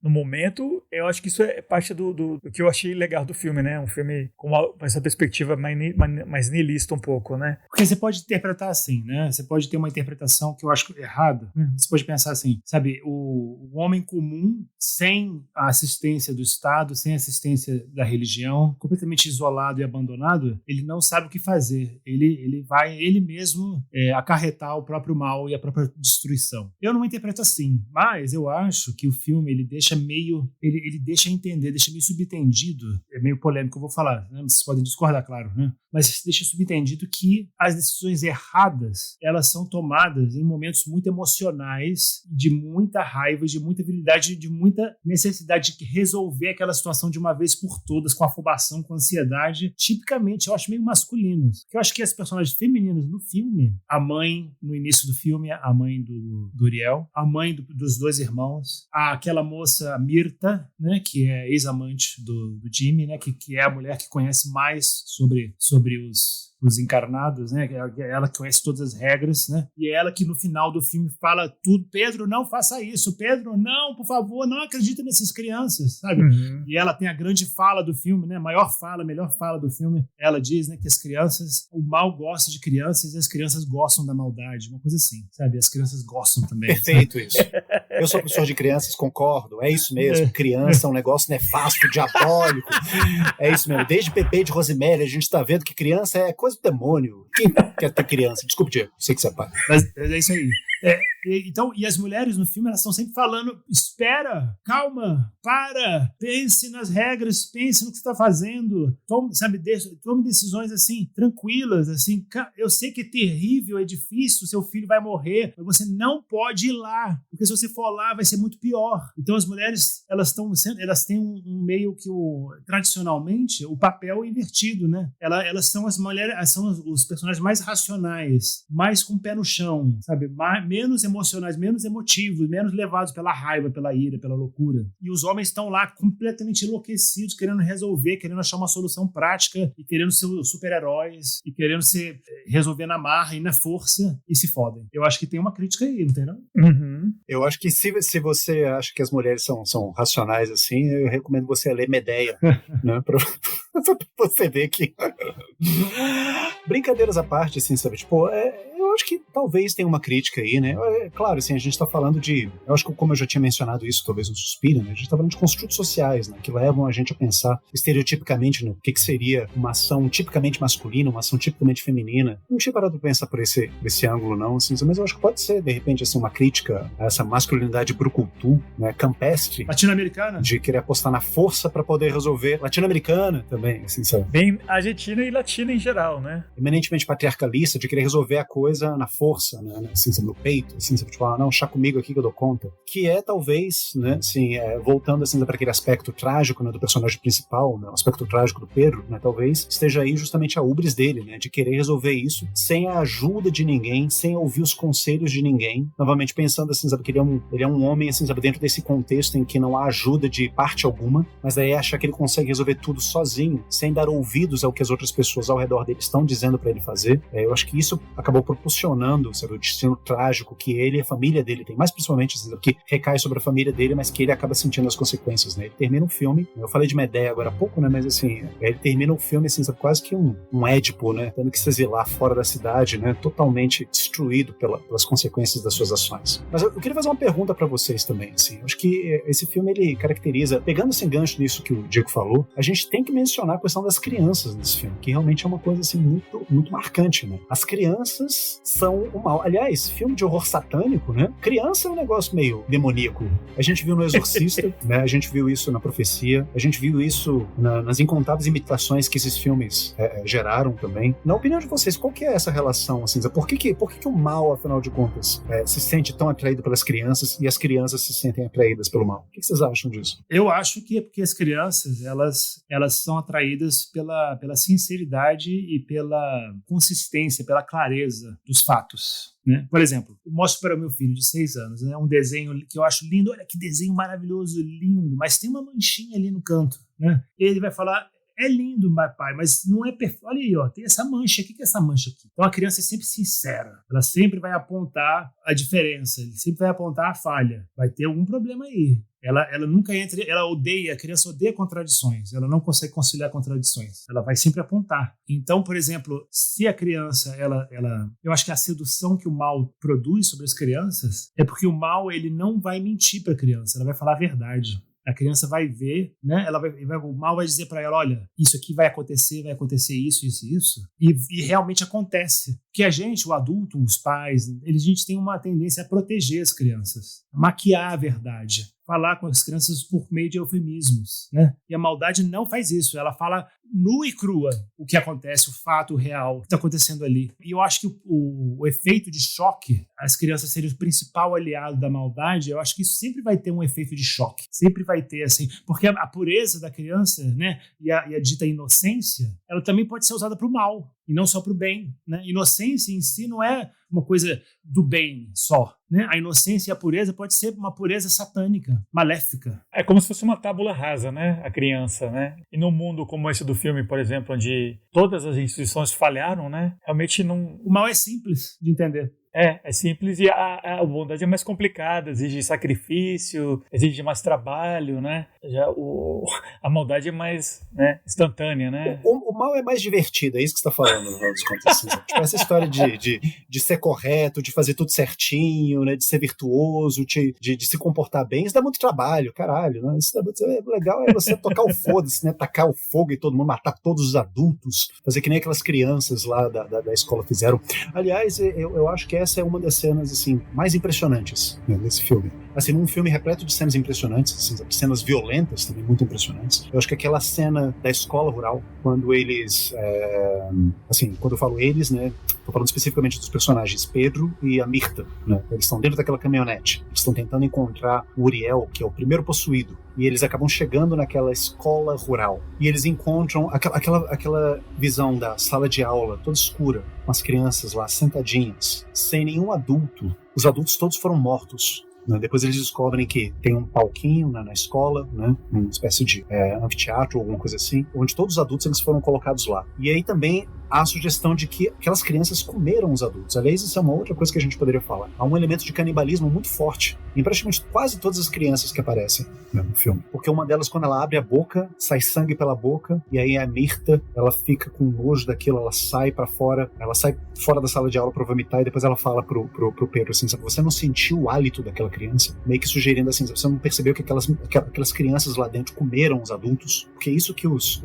no momento, eu acho que isso é parte do que eu achei legal do filme, né? Um filme com essa perspectiva mais nihilista um pouco, né? Porque você pode interpretar assim, né? Você pode ter uma interpretação que eu acho errada. Você pode pensar assim, sabe? O homem comum, sem a assistência do Estado, sem a assistência da religião, completamente isolado e abandonado, ele não sabe o que fazer. Ele vai, ele mesmo, acarretar o próprio mal e a própria destruição. Eu não interpreto assim, mas eu acho que o filme, ele deixa meio... Ele deixa entender, deixa meio subentendido, é meio polêmico, eu vou falar, né? Vocês podem discordar, claro, né? Mas deixa subentendido que as decisões erradas, elas são tomadas em momentos muito emocionais, de muita raiva, de muita virilidade, de muita necessidade de resolver aquela situação de uma vez por todas, com afobação, com ansiedade, tipicamente, eu acho meio masculinas. Eu acho que as personagens femininas no filme, a mãe, no início do filme, a mãe do Uriel, a mãe dos dois irmãos, aquela moça, a Mirta, né, que é ex-amante do Jimmy, né, que é a mulher que conhece mais sobre os encarnados, né? É ela que conhece todas as regras, né? E é ela que no final do filme fala tudo. Pedro, não faça isso. Pedro, não, por favor, não acredita nessas crianças, sabe? Uhum. E ela tem a grande fala do filme, né? Melhor fala do filme. Ela diz, né, que as crianças, o mal gosta de crianças e as crianças gostam da maldade, uma coisa assim, sabe? As crianças gostam também. Perfeito, isso. Eu sou professor de crianças, concordo. É isso mesmo. Criança é um negócio nefasto, diabólico. É isso mesmo. Desde Pepe de Rosemary, a gente está vendo que criança é coisa do demônio. Quem quer ter criança? Desculpe, Diego. Sei que você é pai. Mas é isso aí. Então, e as mulheres no filme, elas estão sempre falando, espera, calma, para, pense nas regras, pense no que você está fazendo, tome decisões assim, tranquilas, assim, eu sei que é terrível, é difícil, seu filho vai morrer, mas você não pode ir lá, porque se você for lá, vai ser muito pior. Então as mulheres, elas têm um meio que tradicionalmente, o papel invertido, né? Elas são as mulheres, são os personagens mais racionais, mais com o pé no chão, sabe? Menos emocionais, menos emotivos, menos levados pela raiva, pela ira, pela loucura. E os homens estão lá completamente enlouquecidos, querendo resolver, querendo achar uma solução prática e querendo ser super-heróis e querendo resolver na marra e na força e se fodem. Eu acho que tem uma crítica aí, não tem não? Uhum. Eu acho que se você acha que as mulheres são racionais assim, eu recomendo você ler Medeia, né? Pra você ver que... Brincadeiras à parte, assim, sabe? Tipo, eu acho que talvez tenha uma crítica aí, né? Claro, assim, a gente tá falando de... Eu acho que, como eu já tinha mencionado isso, talvez um suspiro, né? A gente tá falando de construtos sociais, né? Que levam a gente a pensar estereotipicamente no que seria uma ação tipicamente masculina, uma ação tipicamente feminina. Não tinha parado pra pensar por esse ângulo, não, assim, mas eu acho que pode ser, de repente, assim, uma crítica a essa masculinidade brucutu, né? Campestre. Latino-americana? De querer apostar na força pra poder resolver. Latino-americana também, assim, sabe? Bem argentina e latina em geral, né? Eminentemente patriarcalista, de querer resolver a coisa na força, né? Assim, no peito, assim, tipo, não, chá comigo aqui que eu dou conta. Que é, talvez, né, assim, voltando, assim, para aquele aspecto trágico, né, do personagem principal, né, o aspecto trágico do Pedro, né, talvez esteja aí justamente a ubris dele, né, de querer resolver isso sem a ajuda de ninguém, sem ouvir os conselhos de ninguém, novamente pensando, assim, sabe, que ele é um homem, assim, sabe, dentro desse contexto em que não há ajuda de parte alguma, mas daí achar que ele consegue resolver tudo sozinho, sem dar ouvidos ao que as outras pessoas ao redor dele estão dizendo para ele fazer. Eu acho que isso acabou propulsionando mencionando, sabe, o destino trágico que ele e a família dele tem, mais principalmente assim, que recai sobre a família dele, mas que ele acaba sentindo as consequências, né? Ele termina um filme, eu falei de Medea agora há pouco, né? Mas assim, ele termina um filme assim, sabe, quase que um Édipo, né? Tendo que se exilar fora da cidade, né? Totalmente destruído pelas consequências das suas ações. Mas eu queria fazer uma pergunta para vocês também, assim. Acho que esse filme, ele caracteriza, pegando esse gancho nisso que o Diego falou, a gente tem que mencionar a questão das crianças nesse filme, que realmente é uma coisa assim muito, muito marcante, né? As crianças são o mal. Aliás, filme de horror satânico, né? Criança é um negócio meio demoníaco. A gente viu no Exorcista, né? A gente viu isso na Profecia, a gente viu isso nas incontáveis imitações que esses filmes geraram também. Na opinião de vocês, qual que é essa relação, assim? Por que o mal, afinal de contas, se sente tão atraído pelas crianças e as crianças se sentem atraídas pelo mal? O que vocês acham disso? Eu acho que é porque as crianças, elas são atraídas pela sinceridade e pela consistência, pela clareza dos fatos. Né? Por exemplo, eu mostro para o meu filho de 6 anos, né, um desenho que eu acho lindo. Olha que desenho maravilhoso, lindo, mas tem uma manchinha ali no canto. Né? Ele vai falar: é lindo, pai, mas não é perfeito. Olha aí, ó, tem essa mancha. O que é essa mancha aqui? Então a criança é sempre sincera. Ela sempre vai apontar a diferença, ele sempre vai apontar a falha. Vai ter algum problema aí. Ela nunca entra, a criança odeia contradições, ela não consegue conciliar contradições, ela vai sempre apontar. Então, por exemplo, se a criança, eu acho que a sedução que o mal produz sobre as crianças é porque o mal, ele não vai mentir para a criança, ela vai falar a verdade. A criança vai ver, né? O mal vai dizer para ela: olha, isso aqui vai acontecer isso, e realmente acontece. Porque a gente, o adulto, os pais, a gente tem uma tendência a proteger as crianças, a maquiar a verdade, falar com as crianças por meio de eufemismos, né? E a maldade não faz isso, ela fala nua e crua o que acontece, o fato real que está acontecendo ali. E eu acho que o efeito de choque, as crianças serem o principal aliado da maldade, eu acho que isso sempre vai ter um efeito de choque, sempre vai ter, assim, porque a pureza da criança, né, e a dita inocência, ela também pode ser usada para o mal, e não só para o bem, né? Inocência em si não é uma coisa do bem só, né? A inocência e a pureza pode ser uma pureza satânica, maléfica. É como se fosse uma tábula rasa, né? A criança, né? E num mundo como esse do filme, por exemplo, onde todas as instituições falharam, né? Realmente não... O mal é simples de entender. É simples e a bondade é mais complicada, exige sacrifício, exige mais trabalho, né? Já a maldade é mais, né, instantânea, né? O mal é mais divertido, é isso que você está falando, no final dos contos. Assim, tipo, essa história de ser correto, de fazer tudo certinho, né, de ser virtuoso, de se comportar bem, isso dá muito trabalho, caralho. Né? O legal é você tocar o foda-se, né, tacar o fogo e todo mundo, matar todos os adultos, fazer que nem aquelas crianças lá da escola fizeram. Aliás, eu acho que essa é uma das cenas assim, mais impressionantes, né, nesse filme. Assim, num filme repleto de cenas impressionantes, assim, cenas violentas também muito impressionantes. Eu acho que aquela cena da escola rural, quando eles, assim, quando eu falo eles, né, tô falando especificamente dos personagens Pedro e a Mirta, né, eles estão dentro daquela caminhonete, eles estão tentando encontrar o Uriel, que é o primeiro possuído, e eles acabam chegando naquela escola rural, e eles encontram aquela visão da sala de aula toda escura, com as crianças lá sentadinhas, sem nenhum adulto. Os adultos todos foram mortos. Depois eles descobrem que tem um palquinho na escola, né, uma espécie de anfiteatro ou alguma coisa assim, onde todos os adultos eles foram colocados lá. E aí também há a sugestão de que aquelas crianças comeram os adultos. Aliás, isso é uma outra coisa que a gente poderia falar. Há um elemento de canibalismo muito forte em praticamente quase todas as crianças que aparecem, né, no filme. Porque uma delas, quando ela abre a boca, sai sangue pela boca, e aí a Mirta, ela fica com nojo daquilo, ela sai pra fora, ela sai fora da sala de aula pra vomitar, e depois ela fala pro Pedro assim, sabe, você não sentiu o hálito daquela criança? Meio que sugerindo assim, você não percebeu que aquelas crianças lá dentro comeram os adultos? Porque é isso que os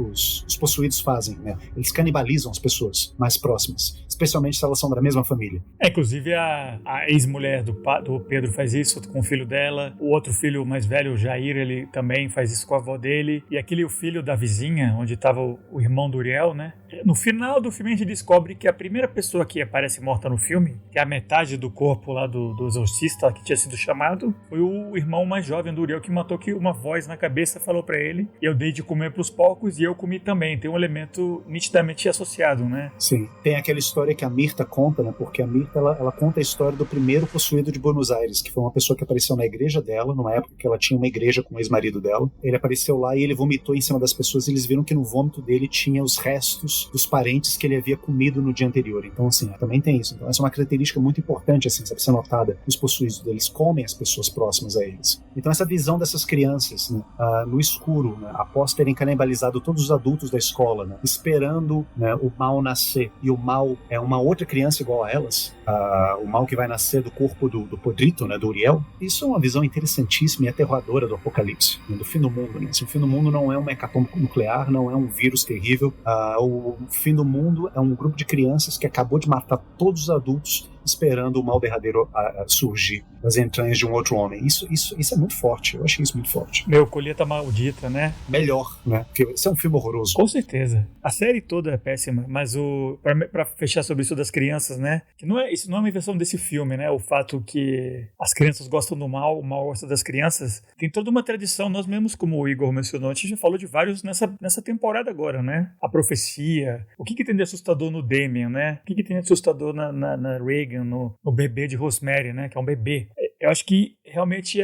possuídos fazem, né? Eles canibalizam as pessoas mais próximas, especialmente se elas são da mesma família. Inclusive a ex-mulher do Pedro faz isso com o filho dela, o outro filho mais velho, o Jair, ele também faz isso com a avó dele, e aquele o filho da vizinha, onde estava o irmão do Uriel, né? No final do filme a gente descobre que a primeira pessoa que aparece morta no filme, que é a metade do corpo lá do exorcista, que tinha sido chamada chamado, foi o irmão mais jovem do Uriel que matou, que uma voz na cabeça falou pra ele, eu dei de comer pros porcos e eu comi também. Tem um elemento nitidamente associado, né? Sim. Tem aquela história que a Mirta conta, né? Porque a Mirta, ela conta a história do primeiro possuído de Buenos Aires, que foi uma pessoa que apareceu na igreja dela, numa época que ela tinha uma igreja com o ex-marido dela. Ele apareceu lá e ele vomitou em cima das pessoas, e eles viram que no vômito dele tinha os restos dos parentes que ele havia comido no dia anterior. Então, assim, também tem isso. Então, essa é uma característica muito importante, assim, sabe, ser notada. Os possuídos, eles comem as pessoas próximas a eles. Então, essa visão dessas crianças, né, no escuro, né, após terem canibalizado todos os adultos da escola, né, esperando, né, o mal nascer, e o mal é uma outra criança igual a elas, o mal que vai nascer do corpo do Podrito, né, do Uriel. Isso é uma visão interessantíssima e aterradora do apocalipse, né, do fim do mundo. Né? Assim, o fim do mundo não é uma hecatombe nuclear, não é um vírus terrível. O fim do mundo é um grupo de crianças que acabou de matar todos os adultos, esperando o mal derradeiro surgir das entranhas de um outro homem. Isso é muito forte. Eu achei isso muito forte. Meu, Colheita Maldita, né? Melhor, né? Porque isso é um filme horroroso. Com certeza. A série toda é péssima, mas pra fechar sobre isso das crianças, né? Que isso não é uma invenção desse filme, né? O fato que as crianças gostam do mal, o mal gosta das crianças. Tem toda uma tradição. Nós mesmos, como o Igor mencionou, a gente já falou de vários nessa temporada agora, né? A profecia. O que tem de assustador no Damien, né? O que tem de assustador na Reagan, no bebê de Rosemary, né? Que é um bebê. Eu acho que realmente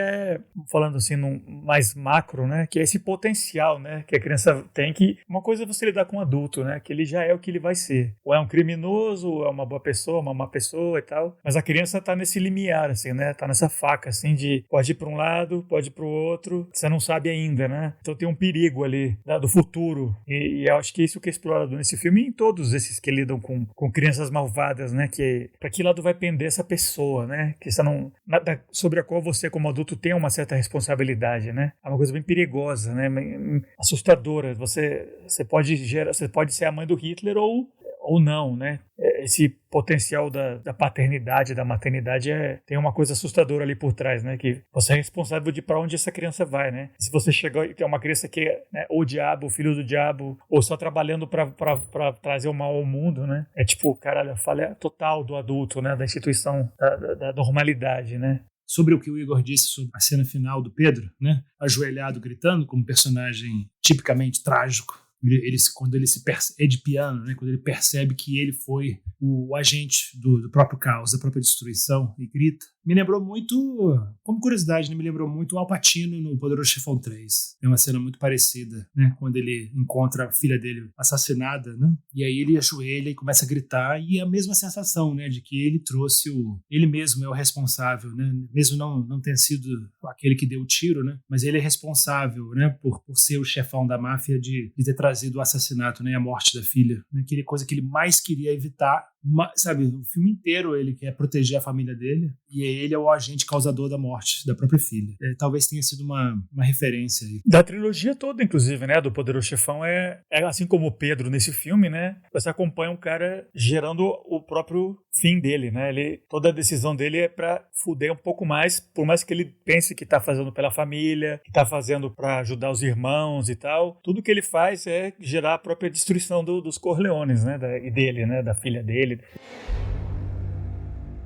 falando assim, num mais macro, né? Que é esse potencial, né? Que a criança tem, que uma coisa é você lidar com um adulto, né? Que ele já é o que ele vai ser. Ou é um criminoso, ou é uma boa pessoa, uma má pessoa e tal. Mas a criança tá nesse limiar, assim, né? Tá nessa faca, assim, de pode ir pra um lado, pode ir pro outro. Você não sabe ainda, né? Então tem um perigo ali, né, do futuro. E eu acho que isso que é explorado nesse filme, e em todos esses que lidam com crianças malvadas, né? Que pra que lado vai pender essa pessoa, né? Que você não... sobre a qual você, como adulto, tem uma certa responsabilidade, né? É uma coisa bem perigosa, né? Assustadora. Você pode ser a mãe do Hitler ou não, né? Esse potencial da paternidade, da maternidade, tem uma coisa assustadora ali por trás, né? Que você é responsável de para onde essa criança vai, né? Se você chegar e tem uma criança que é, né, o diabo, o filho do diabo, ou só trabalhando para trazer o mal ao mundo, né? É tipo, caralho, a falha total do adulto, né? Da instituição, da normalidade, né? Sobre o que o Igor disse sobre a cena final do Pedro, né? Ajoelhado, gritando, como personagem tipicamente trágico. Quando ele se percebe, edipiano, né? Quando ele percebe que ele foi o agente do próprio caos, da própria destruição, e grita. Me lembrou muito, como curiosidade, né? Me lembrou muito o Al Pacino no Poderoso Chefão 3. É uma cena muito parecida, né? Quando ele encontra a filha dele assassinada, né? E aí ele ajoelha e começa a gritar, e é a mesma sensação, né? De que ele trouxe ele mesmo é o responsável, né? Mesmo não ter sido aquele que deu o tiro, né? Mas ele é responsável, né? Por ser o chefão da máfia de ter trazido o assassinato, né? A morte da filha, né? Aquela coisa que ele mais queria evitar. Sabe, o filme inteiro ele quer proteger a família dele, e ele é o agente causador da morte da própria filha. Talvez tenha sido uma referência aí. Da trilogia toda, inclusive, né, do Poderoso Chefão, é assim como o Pedro nesse filme, né, você acompanha um cara gerando o próprio fim dele, né, toda a decisão dele é pra fuder um pouco mais, por mais que ele pense que tá fazendo pela família, que tá fazendo pra ajudar os irmãos e tal, tudo que ele faz é gerar a própria destruição dos Corleones, né, e dele, né, da filha dele.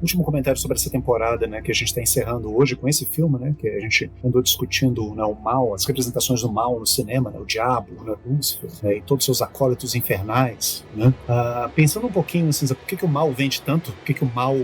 Último comentário sobre essa temporada, né, que a gente está encerrando hoje com esse filme, né, que a gente andou discutindo, né, o mal, as representações do mal no cinema, né, o diabo, né, Lúcifer, né, e todos os seus acólitos infernais, né, pensando um pouquinho assim, por que o mal vende tanto, por que o mal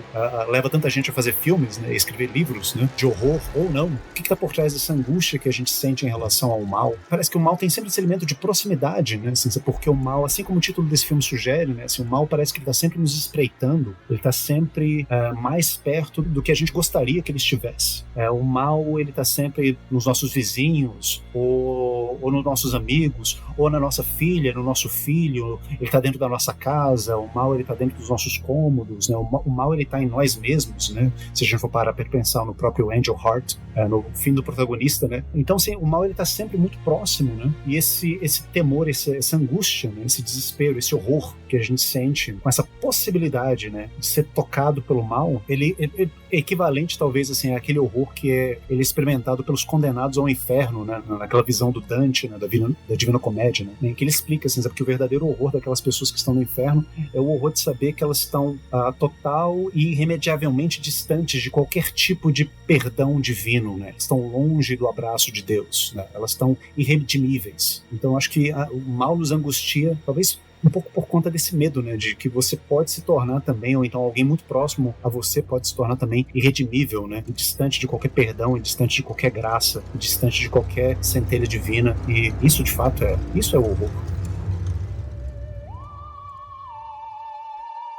leva tanta gente a fazer filmes, né, escrever livros, né, de horror ou não, o que está por trás dessa angústia que a gente sente em relação ao mal? Parece que o mal tem sempre esse elemento de proximidade, né, assim, porque o mal, assim como o título desse filme sugere, né, assim, o mal parece que ele está sempre nos espreitando, ele está sempre mais perto do que a gente gostaria que ele estivesse. O mal, ele está sempre nos nossos vizinhos, ou nos nossos amigos, ou na nossa filha, no nosso filho, ele está dentro da nossa casa, o mal, ele está dentro dos nossos cômodos, né? O mal, ele está em nós mesmos, né? Se a gente for parar para pensar no próprio Angel Heart, no fim do protagonista, né? Então, assim, o mal, ele está sempre muito próximo, né? E esse temor, essa angústia, né? Esse desespero, esse horror que a gente sente com essa possibilidade, né? De ser tocado pelo mal, mal, ele é equivalente talvez assim àquele horror que ele é experimentado pelos condenados ao inferno, né? Naquela visão do Dante, né? da Divina Comédia, né? Em que ele explica assim, sabe, que o verdadeiro horror daquelas pessoas que estão no inferno é o horror de saber que elas estão total e irremediavelmente distantes de qualquer tipo de perdão divino, né? Estão longe do abraço de Deus, né? Elas estão irredimíveis. Então acho que o mal nos angustia, talvez um pouco por conta desse medo, né, de que você pode se tornar também, ou então alguém muito próximo a você pode se tornar também irredimível, né, e distante de qualquer perdão, e distante de qualquer graça, e distante de qualquer centelha divina, e isso de fato isso é o horror.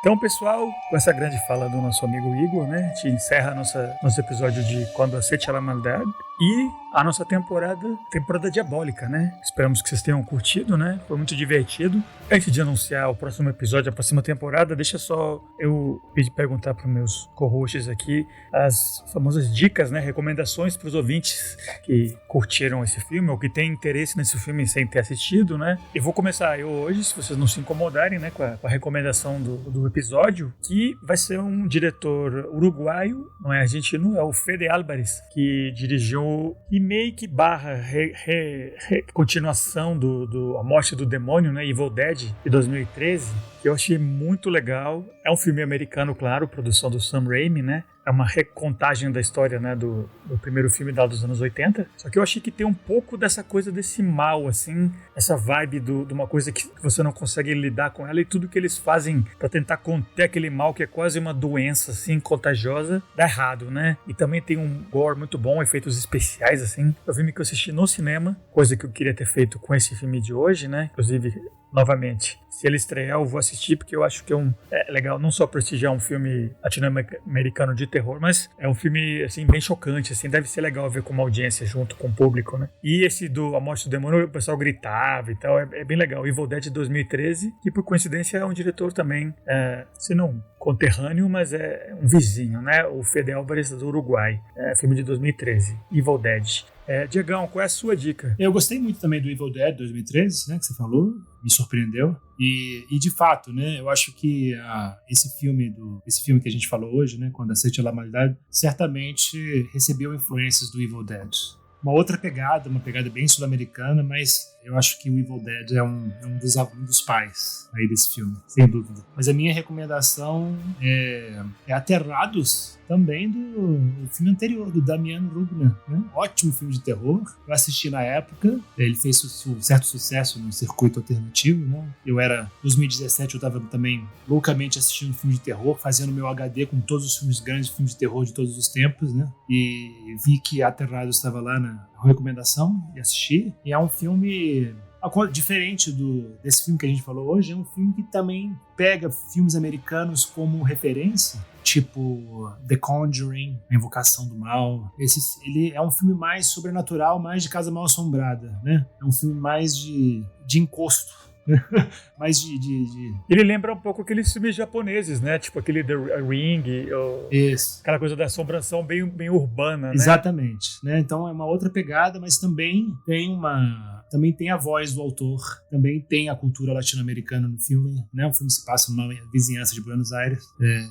Então, pessoal, com essa grande fala do nosso amigo Igor, né, a gente encerra nosso episódio de Quando Aceite a Maldade e a nossa temporada diabólica, né? Esperamos que vocês tenham curtido, né? Foi muito divertido. Antes de anunciar o próximo episódio, a próxima temporada, deixa só eu perguntar para os meus co-hosts aqui as famosas dicas, né? Recomendações para os ouvintes que curtiram esse filme ou que têm interesse nesse filme sem ter assistido, né? Eu vou começar eu hoje, se vocês não se incomodarem, né? Com a recomendação do episódio, que vai ser um diretor uruguaio, não é argentino, é o Fede Álvares, que dirigiu remake / continuação do A Morte do Demônio, né, Evil Dead, de 2013, que eu achei muito legal. É um filme americano, claro, produção do Sam Raimi, né? É uma recontagem da história, né, do primeiro filme dos anos 80. Só que eu achei que tem um pouco dessa coisa desse mal, assim, essa vibe de uma coisa que você não consegue lidar com ela, e tudo que eles fazem para tentar conter aquele mal, que é quase uma doença, assim, contagiosa, dá errado, né? E também tem um gore muito bom, efeitos especiais, assim. É um filme que eu assisti no cinema, coisa que eu queria ter feito com esse filme de hoje, né? Inclusive, novamente, se ele estrear eu vou assistir, porque eu acho que é legal não só prestigiar um filme latino-americano de terror, mas é um filme, assim, bem chocante, assim, deve ser legal ver com uma audiência junto com o público, né? E esse do A Morte do Demônio, o pessoal gritava e tal, é bem legal. Evil Dead de 2013, que por coincidência é um diretor também, se não conterrâneo, mas é um vizinho, né? O Fede Álvares do Uruguai, filme de 2013, Evil Dead. Diegão, qual é a sua dica? Eu gostei muito também do Evil Dead 2013, né, que você falou, me surpreendeu. E de fato, né, eu acho que esse filme que a gente falou hoje, né, Quando Aceite a Maldade, certamente recebeu influências do Evil Dead. Uma outra pegada, uma pegada bem sul-americana, mas eu acho que o Evil Dead é um dos pais aí desse filme, sem dúvida. Mas a minha recomendação é Aterrados, também do filme anterior, do Damian Rugna, né? Ótimo filme de terror. Eu assisti na época, ele fez certo sucesso no circuito alternativo, né? 2017 eu estava também loucamente assistindo filme de terror, fazendo meu HD com todos os filmes grandes, filmes de terror de todos os tempos, né? E vi que Aterrados estava lá na recomendação e assisti. E é um filme diferente desse filme que a gente falou hoje, é um filme que também pega filmes americanos como referência, tipo The Conjuring, A Invocação do Mal. Ele é um filme mais sobrenatural, mais de Casa Mal Assombrada, né? É um filme mais de encosto. Mais Ele lembra um pouco aqueles filmes japoneses, né? Tipo aquele The Ring, Isso. Aquela coisa da assombração bem urbana, né? Exatamente, né? Então é uma outra pegada, mas também tem a voz do autor, também tem a cultura latino-americana no filme, né? O filme se passa numa vizinhança de Buenos Aires.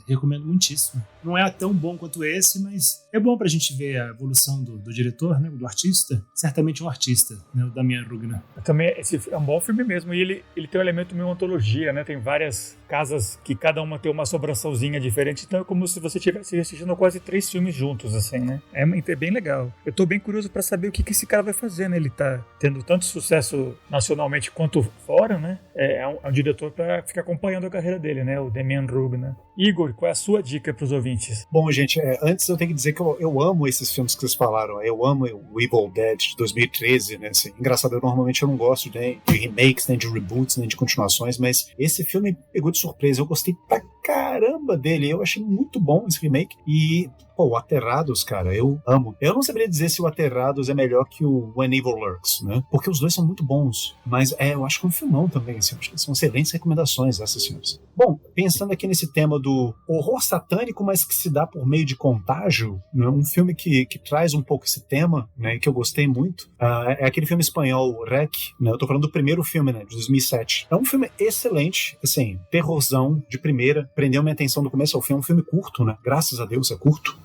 Recomendo muitíssimo. Não é tão bom quanto esse, mas é bom pra gente ver a evolução do diretor, né? Do artista. Certamente um artista, né? O Damian Rugna. Também esse é um bom filme mesmo, e ele tem um elemento meio antologia, né? Tem várias casas que cada uma tem uma assombraçãozinha diferente, então é como se você estivesse assistindo quase 3 filmes juntos, assim, né? É bem legal. Eu tô bem curioso pra saber o que esse cara vai fazer, né? Ele tá tendo tanto sucesso nacionalmente quanto fora, né? É um diretor pra ficar acompanhando a carreira dele, né? O Damian Rugna. Igor, qual é a sua dica pros ouvintes? Bom, gente, antes eu tenho que dizer que eu amo esses filmes que vocês falaram. Eu amo o Evil Dead de 2013, né? Assim, engraçado, normalmente eu não gosto de remakes, nem de reboots, nem de continuações, mas esse filme pegou de surpresa. Eu gostei pra caramba dele. Eu achei muito bom esse remake. E, o Aterrados, cara, eu amo. Eu não saberia dizer se o Aterrados é melhor que o When Evil Lurks, né? Porque os dois são muito bons. Mas eu acho que é um filmão também, assim. Acho que são excelentes recomendações essas filmes. Bom, pensando aqui nesse tema do horror satânico, mas que se dá por meio de contágio, né? Um filme que traz um pouco esse tema, né? E que eu gostei muito, é aquele filme espanhol, Rec, né? Eu tô falando do primeiro filme, né? De 2007. É um filme excelente, assim, terrorzão de primeira, prendeu minha atenção atenção do começo ao fim. É um filme curto, né? Graças a Deus é curto.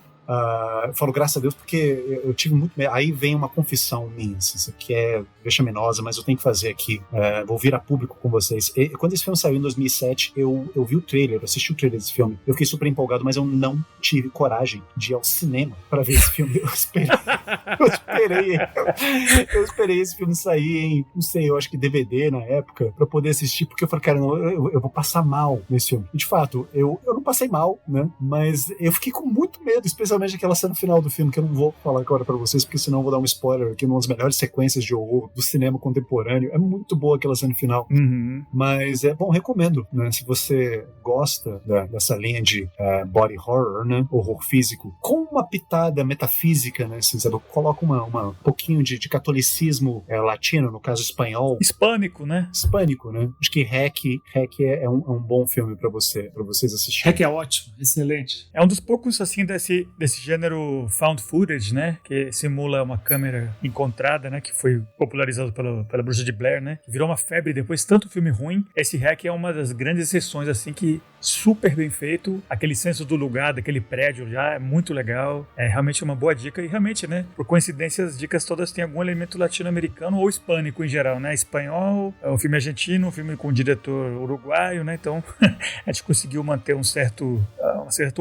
Eu falo graças a Deus porque eu tive muito medo. Aí vem uma confissão minha, assim, isso aqui é vexaminosa, mas eu tenho que fazer aqui. Vou vir a público com vocês. Quando esse filme saiu em 2007, eu vi o trailer, eu assisti o trailer desse filme. Eu fiquei super empolgado, mas eu não tive coragem de ir ao cinema para ver esse filme. Eu esperei esse filme sair em, não sei, eu acho que DVD na época, para poder assistir, porque eu falei, cara, eu vou passar mal nesse filme. E de fato, eu não passei mal, né? Mas eu fiquei com muito medo, especialmente aquela cena final do filme, que eu não vou falar agora pra vocês, porque senão eu vou dar um spoiler aqui, uma das melhores sequências de horror do cinema contemporâneo. É muito boa aquela cena final. Mas bom, recomendo, né? Se você gosta dessa linha de body horror, né? Horror físico, com uma pitada metafísica, né? Assim, sabe? Coloca um pouquinho de catolicismo latino, no caso espanhol. Hispânico, né? Hispânico, né? Acho que Hack é um bom filme pra vocês assistirem. Hack é ótimo, excelente. É um dos poucos, assim, desse gênero found footage, né? Que simula uma câmera encontrada, né? Que foi popularizado pela Bruxa de Blair, né? Que virou uma febre depois, tanto filme ruim. Esse Hack é uma das grandes exceções, assim, que super bem feito. Aquele senso do lugar, daquele prédio já é muito legal. É realmente uma boa dica. E realmente, né? Por coincidência, as dicas todas têm algum elemento latino-americano ou hispânico em geral, né? Espanhol, um filme argentino, um filme com um diretor uruguaio, né? Então, a gente conseguiu manter um certo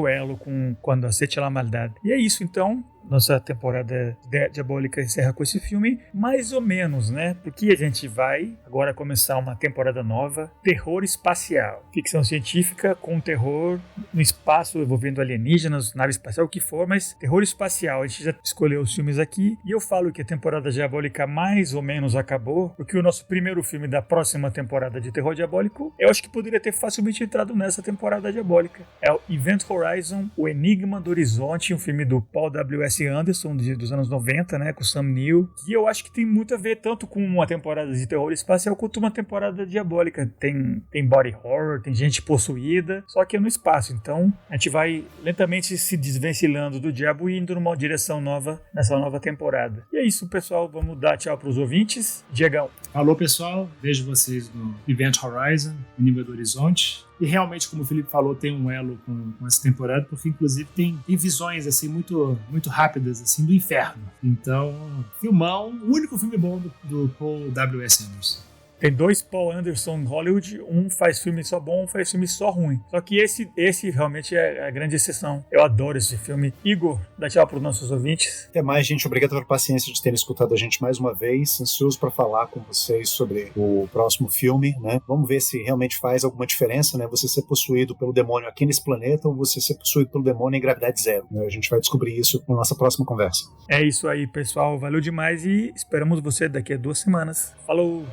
elo com Quando Aceite la Maldade. E é isso, então. Nossa temporada diabólica encerra com esse filme, mais ou menos, né? Porque a gente vai agora começar uma temporada nova, terror espacial, ficção científica com terror no espaço, envolvendo alienígenas, nave espacial, o que for, mas terror espacial. A gente já escolheu os filmes aqui e eu falo que a temporada diabólica mais ou menos acabou, porque o nosso primeiro filme da próxima temporada de terror diabólico, eu acho que poderia ter facilmente entrado nessa temporada diabólica. É o Event Horizon, O Enigma do Horizonte, um filme do Paul W.S. Anderson, dos anos 90, né, com Sam Neill, que eu acho que tem muito a ver tanto com uma temporada de terror espacial quanto uma temporada diabólica. Tem body horror, tem gente possuída, só que é no espaço. Então a gente vai lentamente se desvencilhando do diabo e indo numa direção nova nessa nova temporada. E é isso, pessoal. Vamos dar tchau para os ouvintes. Diegão. Alô, pessoal. Vejo vocês no Event Horizon, Enigma do Horizonte. E realmente, como o Felipe falou, tem um elo com essa temporada, porque inclusive tem visões assim muito, muito rápidas assim do inferno. Então, filmão, o único filme bom do Paul W.S. Anderson. Tem dois Paul Anderson em Hollywood, um faz filme só bom, um faz filme só ruim. Só que esse realmente é a grande exceção. Eu adoro esse filme. Igor, dá tchau para os nossos ouvintes. Até mais, gente. Obrigado pela paciência de terem escutado a gente mais uma vez. Ansioso para falar com vocês sobre o próximo filme, né? Vamos ver se realmente faz alguma diferença, né? Você ser possuído pelo demônio aqui nesse planeta ou você ser possuído pelo demônio em gravidade zero, né? A gente vai descobrir isso na nossa próxima conversa. É isso aí, pessoal. Valeu demais e esperamos você daqui a 2 semanas. Falou!